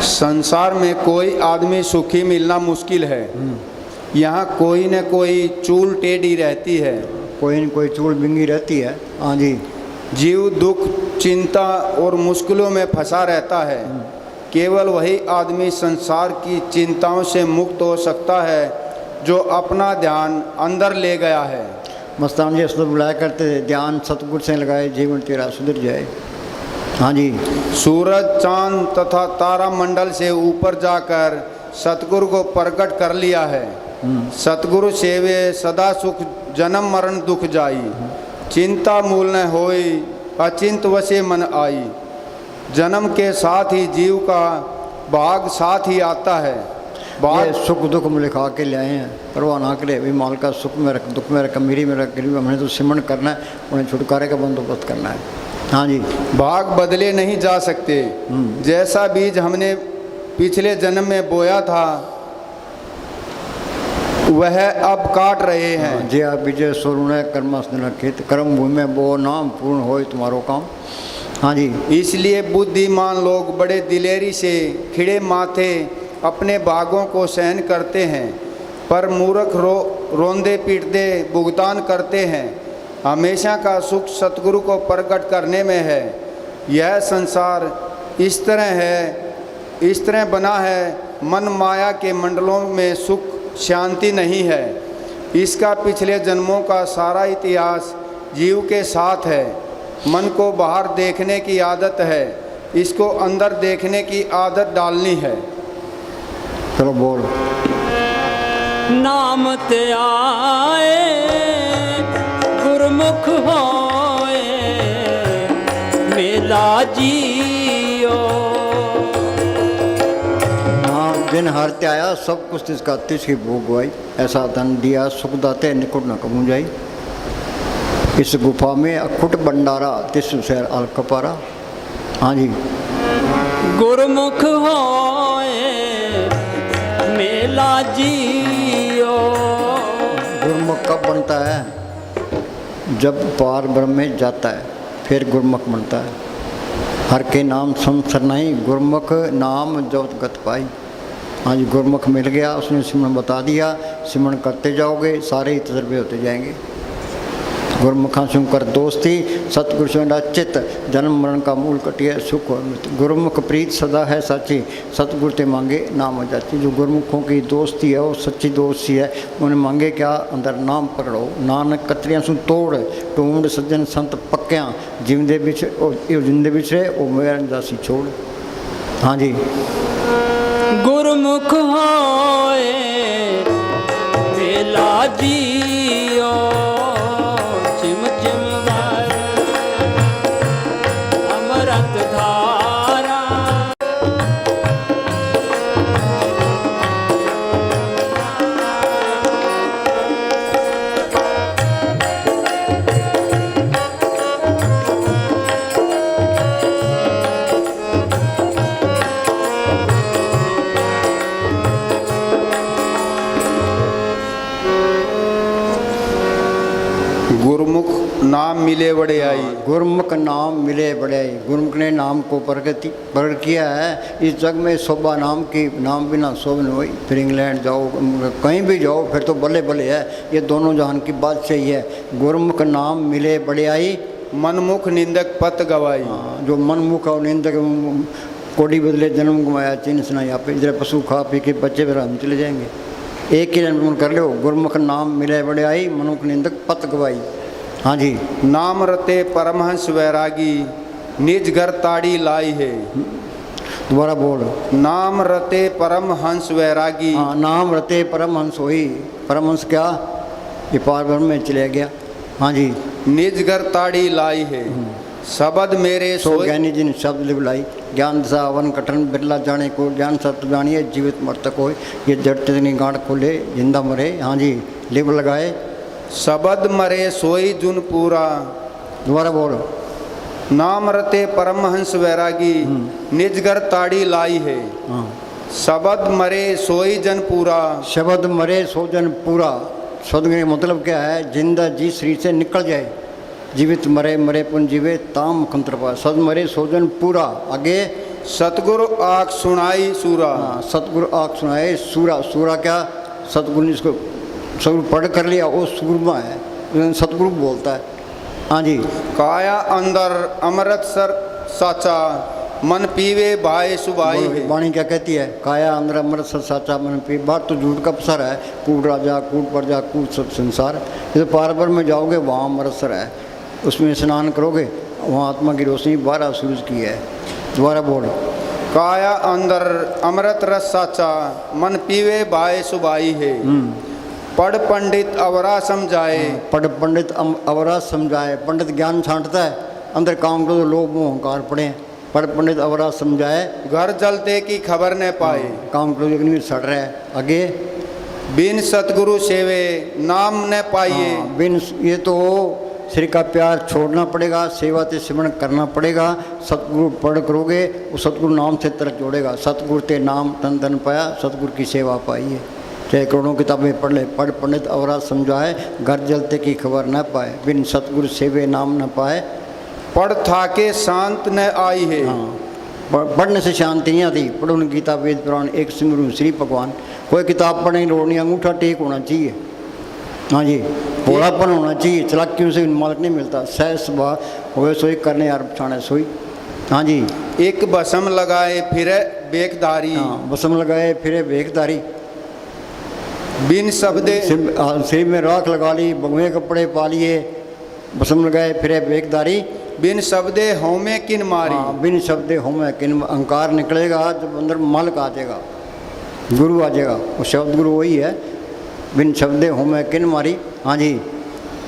संसार में कोई आदमी सुखी मिलना मुश्किल है। यहाँ कोई न कोई चूल टेढ़ी रहती है, कोई न कोई चूल बिंगी रहती है। हाँ जी। जीव दुख चिंता और मुश्किलों में फंसा रहता है। केवल वही आदमी संसार की चिंताओं से मुक्त हो सकता है जो अपना ध्यान अंदर ले गया है। मस्तान जी असद बुलाया करते थे, ध्यान सतगुरु से लगाए जीवन तेरा सुधर जाए। हाँ जी। सूरज चांद तथा तारा मंडल से ऊपर जाकर सतगुरु को प्रकट कर लिया है। सतगुरु सेवे सदा सुख जन्म मरण दुख जाई, चिंता मूल न होई अचिंत वसे मन आई। जन्म के साथ ही जीव का भाग साथ ही आता है। ये सुख दुख में लिखा के ले आए हैं, परवाह ना करे भी माल का सुख में रख दुख में रख अमीरी में रख गरीब, हमने तो सिमरण करना है, उन्हें छुटकारे का बंदोबस्त करना है। हाँ जी। भाग बदले नहीं जा सकते। जैसा बीज हमने पिछले जन्म में बोया था वह अब काट रहे हैं। जे आप विजय स्वरुण कर्मस्न खेत कर्म भूमि में बो नाम पूर्ण हो तुम्हारो काम। हाँ जी। इसलिए बुद्धिमान लोग बड़े दिलेरी से खिड़े माथे अपने भागों को सहन करते हैं, पर मूर्ख रोंदे पीटते भुगतान करते हैं। हमेशा का सुख सतगुरु को प्रकट करने में है। यह संसार इस तरह बना है, मन माया के मंडलों में सुख शांति नहीं है। इसका पिछले जन्मों का सारा इतिहास जीव के साथ है। मन को बाहर देखने की आदत है, इसको अंदर देखने की आदत डालनी है। चलो बोल। नाम ते आए गुरमुख होए, मेला जियो। हाँ, जिन हारते आया सब कुछ इसका तिस की भोग गवाई, ऐसा धन दिया सुख दाते निकुट न कमू जाई। इस गुफा में अखुट भंडारा तिस शहर अलकपारा। हाँ जी। गुरमुख होए मेला जियो। गुरमुख कब बनता है? जब पार ब्रह्म में जाता है फिर गुरमुख बनता है। हर के नाम सुन सरनाई, गुरमुख नाम जोत गत पाई। हाँ जी। गुरमुख मिल गया, उसने सिमरन बता दिया, सिमरन करते जाओगे सारे ही तजर्बे होते जाएंगे। गुरमुखा सुन कर दोस्ती, सतगुरु से चित, जन्म मरण का मूल कटिए सुख और मृत्यु। गुरमुख प्रीत सदा है सच्ची, सतगुरु ते मांगे नाम जाती। जो गुरमुखों की दोस्ती है वो सच्ची दोस्ती है। उन्हें मांगे क्या? अंदर नाम पकड़ो। नानक कतरियां सुन तोड़, ढूंढ सज्जन संत पक्या, जिंदे बिछड़े वो मेरा दासी छोड़। हाँ जी। गुरमुख होए मेला जियो, चिम चिम गाए अमृत धारा। गुरुमुख नाम मिले बड़े आई। गुरुमुख नाम मिले बड़े। गुरुमुख ने नाम को प्रकट किया है। इस जग में शोभा नाम की नाम बिना शोभ नहीं हुई। फिर इंग्लैंड जाओ, कहीं भी जाओ, फिर तो बल्ले बल्ले है। ये दोनों जहान की बात सही है। गुरुमुख नाम मिले बड़े आई, मनमुख निंदक पत गवाई। जो मनमुख और निंदक कोड़ी बदले जन्म गवाया, चिन्ह सुनाई आप इधर पशु खा पी के बच्चे फिर हम चले जाएंगे। एक ही जन्म कर लो। गुरुमुख नाम मिले बड़े आई, मनुख निंदक पत गवाई। हाँ जी। नाम रते परमहंस वैरागी, निज घर ताड़ी लाई है। दोबारा बोल। नाम रते परमहंस वैरागी। हाँ, नाम रते परमहंस हुई। परमहंस क्या? ये पार ब्रह्म में चले गया। हाँ जी। निज घर ताड़ी लाई है, शब्द मेरे सो ज्ञानी जिन शब्द लिव लाई। ज्ञान दशा अवन कठन बिरला जाने को, ज्ञान सत्य जानिए जीवित मर्तक हो। ये जड़ चतनी गांठ खोले जिंदा मरे। हाँ जी। लिव लगाए। शब्द मरे सोई जुन पूरा। दोबारा बोल। नाम रते परमहंस वैरागी, निज घर ताड़ी लाई है। हाँ। शब्द मरे सोई जन पूरा। शब्द मरे सो जन पूरा। शब्द का मतलब क्या है? जिंदा जी शरीर से निकल जाए। जीवित मरे, मरे पुन जीवे, ताम मुखंतर पा। सद मरे सोजन पूरा। आगे सतगुरु आँख सुनाई सूरा। हाँ, सतगुरु आँख सुनाए सूरा। सूरा क्या? सतगुरु ने इसको सतगुरु पढ़ कर लिया, वो सूरमा है, सतगुरु बोलता है। हाँ जी। काया अंदर अमृत सर साचा, मन पीवे भाई सुबाई है। वाणी क्या कहती है? काया अंदर अमृत सर साचा, मन पी। बात तो झूठ का पसर है। कूट राजा, कूट प्रजा, कूट सब संसार। जैसे पारबर में जाओगे वहाँ अमृतसर है, उसमें स्नान करोगे, वहाँ आत्मा की रोशनी 12 सूरज की है। दोबारा बोल। काया अंदर अमृत रस साचा, मन पीवे भाई सुबाई है। पढ़ पंडित अवरा समझाए। पढ़ पंडित अवरा समझाए। पंडित ज्ञान छांटता है, अंदर काम करो तो लोभ मोह अहंकार पड़े। पढ़ पंडित अवरा समझाए। घर जलते की खबर न पाए। काम करो एक नहीं सड़ रहा है। आगे बिन सतगुरु सेवे नाम न पाइए। बिन, ये तो श्री का प्यार छोड़ना पड़ेगा, सेवा से सिमरण करना पड़ेगा। सतगुरु पढ़ करोगे, वो सतगुरु नाम से तरक जोड़ेगा। सतगुरु ते नाम तन तन पाया, सतगुरु की सेवा पाइए। चाहे करोड़ों किताबें पढ़ ले, पढ़ पंडित अवरा समझाए, घर जलते की खबर न पाए। बिन सतगुरु सेवे नाम न पाए। पढ़ था के शांत न आई है। हाँ, पढ़ने से शांति नहीं आती। पढ़ो न गीता वेद पुराण एक सिमरू श्री भगवान। कोई किताब पढ़ने की लोड़ नहीं, अंगूठा टेक होना चाहिए। हाँ जी। भोलापन होना चाहिए। चलाकियों से मालिक नहीं मिलता। सहज स्वभाव हो सोई करने यार छाने सोई। हाँ जी। एक बसम लगाए फिरे बेखधारी। हाँ, बसम लगाए फिरे बेखधारी। बिन शब्दे सिर में राख लगा ली, बगुए कपड़े पा लिए, बसम लगाए फिरे बेखधारी। बिन शब्दे होमे किन मारी। हाँ, बिन शब्दे होमे किन। अहंकार निकलेगा जब अंदर मालिक आ जाएगा, गुरु आ जाएगा। वो शब्द गुरु वही है। बिन शब्दे होमे किन मारी। हाँ जी।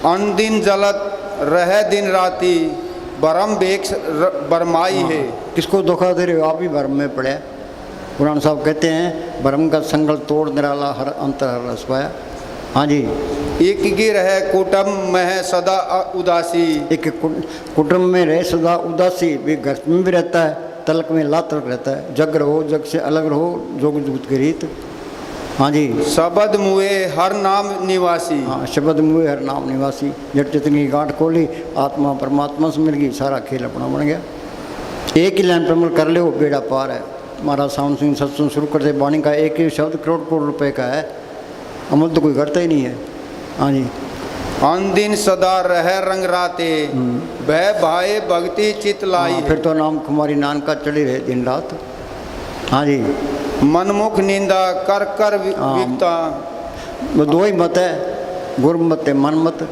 अन दिन जलत रह दिन राती, बरम बेक बरमाई है। किसको धोखा दे रहे हो? आप ही भरम में पड़े। पुराण साहब कहते हैं, भरम का संगल तोड़ निराला हर अंतर हर रस पाया। हाँ जी। एक गिर है कुटुम्ब में है सदा उदासी। एक कुटुंब में रहे सदा उदासी। भी घर में भी रहता है, तलक में ला तलक रहता है। जग रहो, जग से अलग रहो, जोग जुगत की रीत। हाँ जी। शब्द मुए हर नाम निवासी। हाँ, शब्द मुए हर नाम निवासी। जट चितनी गांठ खोली, आत्मा परमात्मा से मिल गई, सारा खेल अपना बन गया। एक ही लाइन पर अमल कर ले, वो बेड़ा पार है। महाराज सावन सिंह सत्संग शुरू करते, वाणी का एक ही शब्द करोड़ करोड़ रुपए का है। अमल तो कोई करता ही नहीं है। हाँ जी। अन दिन सदा रह रंग राते, भय भाए भक्ति चित लाई। फिर तो नाम कुमारी नान का चढ़ी रहे दिन रात। हाँ जी। मनमुख निंदा कर कर विकता। वो दो ही मत है, गुरु मत है मन मत।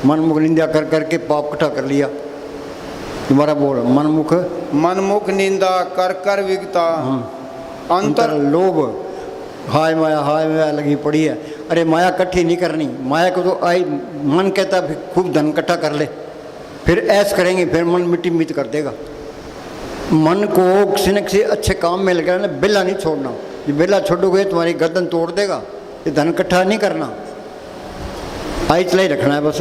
मनमुख निंदा कर करके पाप इकट्ठा कर लिया। दोबारा बोल। मनमुख मनमुख निंदा कर कर विकता। अंतर लोभ, हाय माया लगी पड़ी है। अरे माया इकट्ठी नहीं करनी। माया को तो आई मन कहता है खूब धन इकट्ठा कर ले, फिर ऐश करेंगे, फिर मन मिट्टी मिट कर देगा। मन को किसी न किसी अच्छे काम में लगा ना, बेला नहीं छोड़ना। ये बेला छोड़ोगे तुम्हारी गर्दन तोड़ देगा। ये धन इकट्ठा नहीं करना, आई चलाई रखना है बस।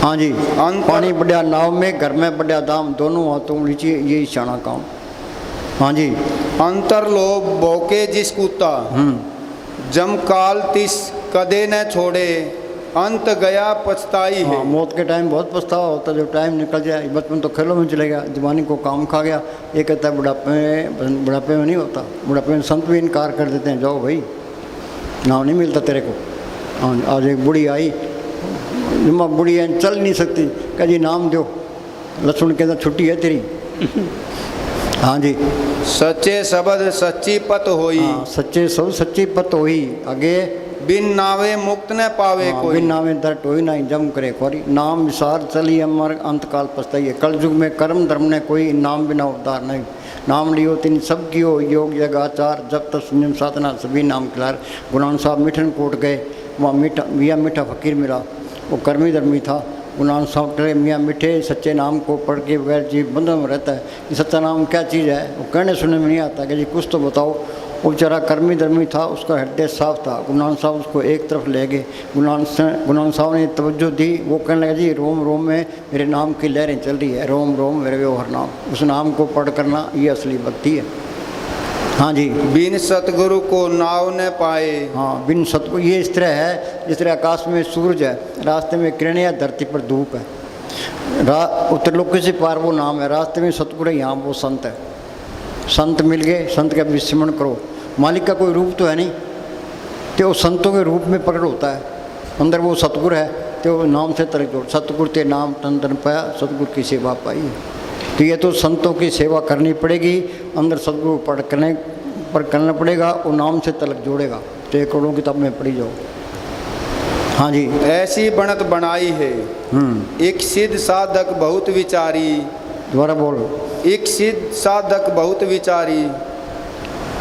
हाँ जी। पानी बढ़िया नाव में, घर में बढ़िया दाम, दोनों हाथों नीचे, यही शाना काम। हाँ जी। अंतर लोभ भोके जिस कुत्ता, जम काल तिस कदे न छोड़े, अंत गया पछताई है। हाँ, मौत के टाइम बहुत पछतावा होता है, जो टाइम निकल जाए। बचपन तो खेलों में चले गया, जवानी को काम खा गया। ये कहता है बुढ़ापे में नहीं होता। बुढ़ापे में संत भी इनकार कर देते हैं, जाओ भाई नाम नहीं मिलता तेरे को। हाँ, आज एक बुढ़ी आई, जुम्मा बुढ़ी है, चल नहीं सकती, कह जी नाम दो। लक्ष्मण कहता छुट्टी है तेरी। हाँ जी, सच्चे शब्द सच्ची पत होई। हाँ, सच्चे सब सच्ची पत होई। आगे बिन नावे मुक्त न पावे हाँ, कोई। बिन नामे दर टोई नहीं जम करे खोरी। नाम विसार चली अमर अंतकाल पछताइए। कल युग में कर्म धर्म ने कोई नाम बिना उद्धार नहीं। नाम लियो तीन सब कियो योग जग आचार। जब तक संयम साधना सभी नाम खिलार। गुणान साहब मिठन कोट गए, वहाँ मीठा फकीर मिला, वो कर्मी धर्मी था। गुणान साहब टरे मियाँ मीठे सच्चे नाम को पढ़ के बगैर जीव बंधन में रहता है। ये सच्चा नाम क्या चीज़ है, वो कहने सुनने में नहीं आता कि जी कुछ तो बताओ। वो बेचारा कर्मी धर्मी था, उसका हृदय साफ था। गुणान साहब उसको एक तरफ ले गए। गुणान साहब ने तवज्जो दी। वो कहने लगा जी रोम रोम में मेरे नाम की लहरें चल रही है, रोम रोम मेरे व्यवहार नाम। उस नाम को पढ़ करना ये असली भक्ति है। हाँ जी, बिन सतगुरु को नाव न पाए। हाँ, बिन सतगुरु ये इस तरह है जिस तरह आकाश में सूरज है, रास्ते में किरणें है, धरती पर धूप है। उत्तरलोक से पार वो नाम है, रास्ते में सतगुरु है, यहाँ वो संत है। संत मिल गए, संत का विस्मरण करो। मालिक का कोई रूप तो है नहीं, तो संतों के रूप में प्रकट होता है। अंदर वो सतगुरु है, तो नाम से तरक जोड़। सतगुरु ते नाम तन तन पाया, सतगुरु की सेवा पाई। तो ये तो संतों की सेवा करनी पड़ेगी, अंदर सतगुरु पढ़ करना पड़ेगा, और नाम से तलक जोड़ेगा। तो एक करोड़ों किताब में पढ़ी जाओ। हाँ जी, ऐसी बनत बनाई है एक सिद्ध साधक बहुत विचारी। दोबारा बोलो। एक सिद्ध साधक बहुत विचारी।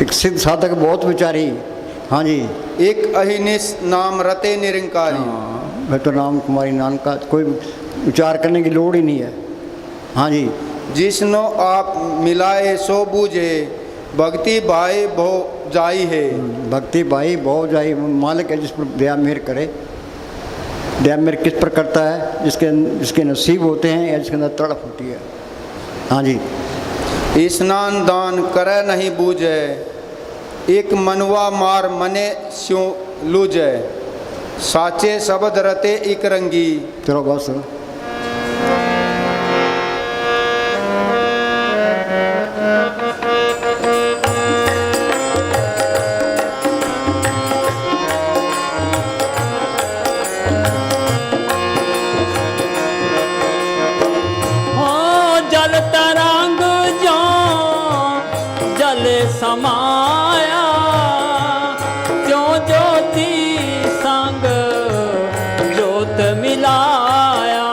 एक सिद्ध साधक बहुत विचारी। हाँ जी, एक अहिनिस नाम रते निरंकारी। हाँ, मैं तो राम कुमारी नाम का कोई विचार करने की लोड़ ही नहीं है। हाँ जी, जिसनो आप मिलाए सो बूझे भक्ति भाई भो जाई है। भक्ति भाई बहुत जाई। मालिक है जिस पर दया मेहर करे। दया मेहर किस पर करता है, जिसके नसीब होते हैं या जिसके अंदर तड़प होती है। हाँ जी, स्नान दान करे नहीं बूझे एक मनवा मार मने स्यों लूझे। साचे शब्द रते एक रंगी। चलो बस। समाया त्यों ज्योति संग जोत मिलाया।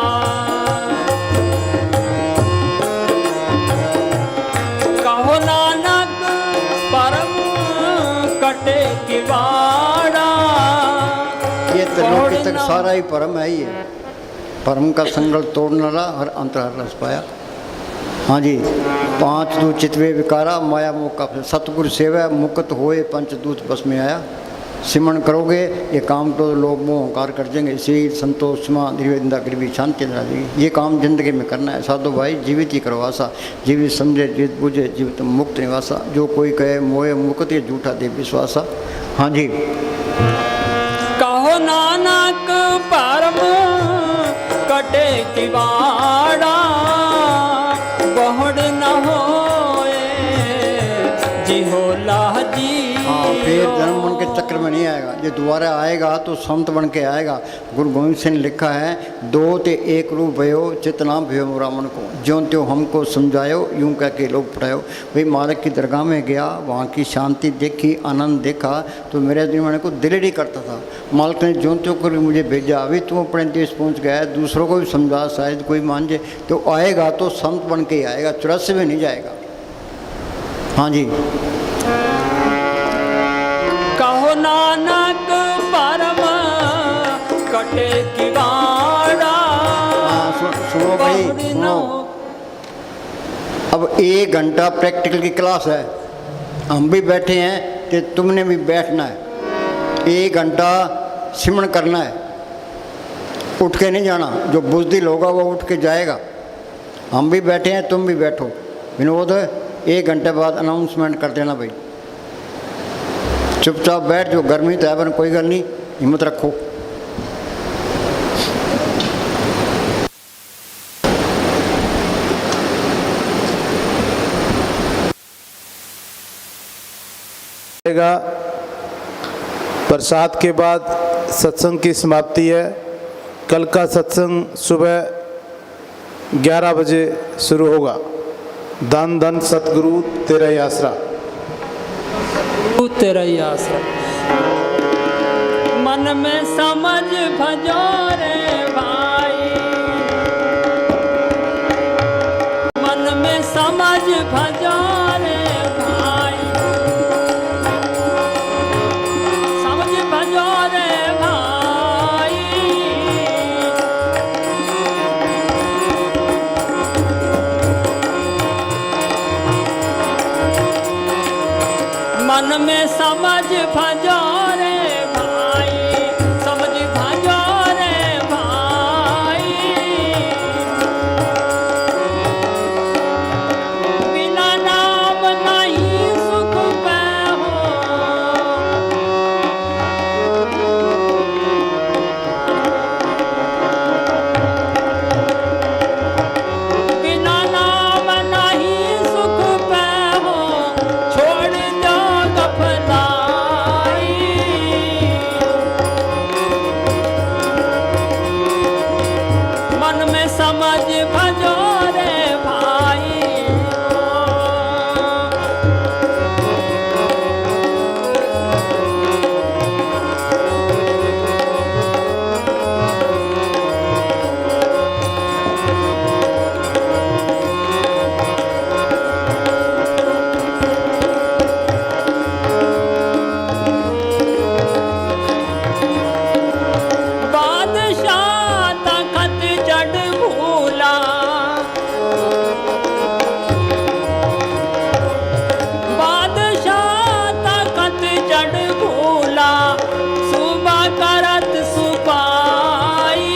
कहो नानक परम कटे किवाड़ा। ये त्रिलोकी तक सारा ही परम है। ये परम का संगल तोड़ने वाला हर अंतराल रस पाया। हाँ जी, पांच दूत चितवे विकारा माया मोका। सतगुरु सेवा मुक्त होए पंचदूत बस में आया। सिमरण करोगे ये काम तो लोग मोह अहंकार कर देंगे। इसी संतोष क्षमा निर्वेदना गरीबी शांति आ जाएगी। ये काम जिंदगी में करना है साधु भाई। जीवित ही करो आशा, जीवित समझे जीवित बुझे जीवित मुक्त निवासा। जो कोई कहे मोहे मुक्त ये झूठा दे विश्वासा। हाँ जी, कहो नानक परम कटे किवाड़ा। बहुड़ न होए जी होला जी। हाँ, फिर जन्म बन के चक्र में नहीं आएगा। ये दोबारा आएगा तो संत बन के आएगा। गुरु गोविंद सिंह ने लिखा है, दो ते एक रूप भयो चितना भयो मोरा मन को। ज्यों त्यों हमको समझायो यूं कह के लोग पढ़ायो। भाई मालिक की दरगाह में गया, वहाँ की शांति देखी, आनंद देखा, तो मेरे जमाने को दिल ही करता था। मालिक ने ज्यों त्यों कर मुझे भेजा। अभी तुम अपने देश पहुँच गया, दूसरों को भी समझा, शायद कोई मान जाए। तो आएगा तो संत बन के ही आएगा, 84 में नहीं जाएगा। हाँ जी, कहो नानक परम कटे किवाड़ा। सुनो भाई, सुनो। अब 1 घंटा प्रैक्टिकल की क्लास है, हम भी बैठे हैं कि तुमने भी बैठना है। 1 घंटा सिमरण करना है, उठ के नहीं जाना। जो बुज़दिल होगा वो उठ के जाएगा। हम भी बैठे हैं, तुम भी बैठो। विनोद 1 घंटे बाद अनाउंसमेंट कर देना भाई। चुपचाप बैठ, जो गर्मी तो है पर कोई गल नहीं, हिम्मत रखो। जाएगा। प्रसाद के बाद सत्संग की समाप्ति है। कल का सत्संग सुबह 11 बजे शुरू होगा। धन धन सतगुरु तेरा ही आसरा। तू तेरा ही आसरा। मन में समझ भजो रे भाई, मन में समझ भजो रे भाई, समझ भजो रे भाई। मन में समझ भजो रे भाई, समझ भजो रे भाई। बिना नाम नहीं सुख पैहो, बिना नाम नहीं सुख पैहो, छोड़ दो गफलाई। मन में समझ भजो रे भाई। बादशाह तखत जड़ भूला, बादशाह तखत जड़ भूला, सुबह करत सुपाई।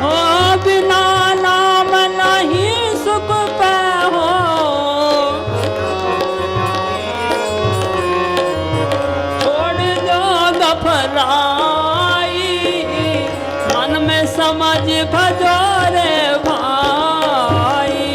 ओ बिना नाम नहीं सुख पैहो, छोड़ दो गफलाई। मन में समझ भजो रे भाई।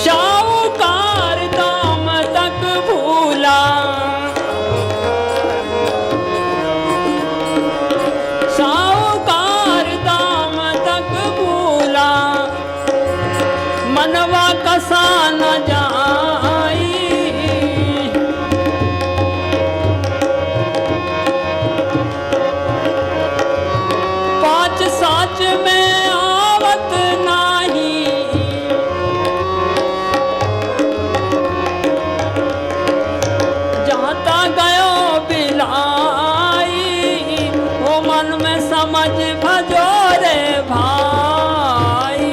शाहूकार दाम तक भूला, शाहूकार दाम तक भूला, मनवा कसा न जाई। पाँच साच में आवत नाही, जाता गयो बिलाई। ओ मन में समझ भजो रे भाई।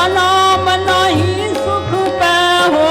नाम नहीं सुख पै हो।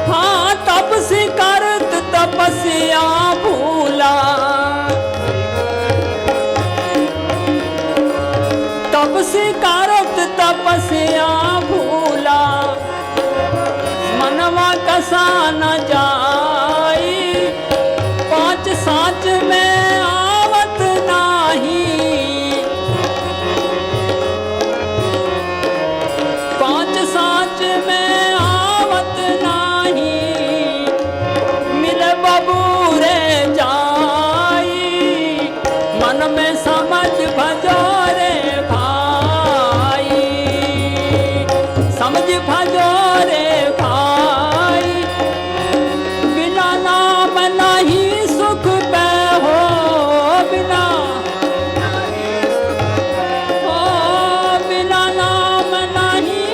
हाँ तपसी करत तपस्या भूला, तपसी करत तपस्या भूला, मनवा कसा न जाई, पांच साँच में आवत नाही, पांच साँच में आवत नाही, मिले बबूरे जाई, मन में समझ भजो रे भाई, समझ भजो रे भाई, बिना नाम नहीं सुख पै हो, बिना बिना नाम नहीं।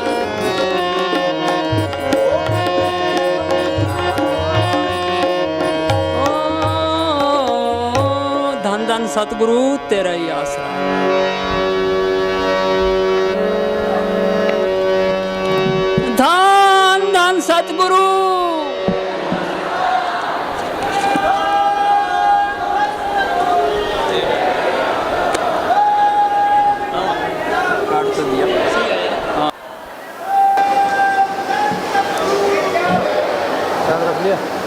धन धन सतगुरु तेरा ही आसरा। धन धन सतगुरु। काट तो दिया। रख लिया।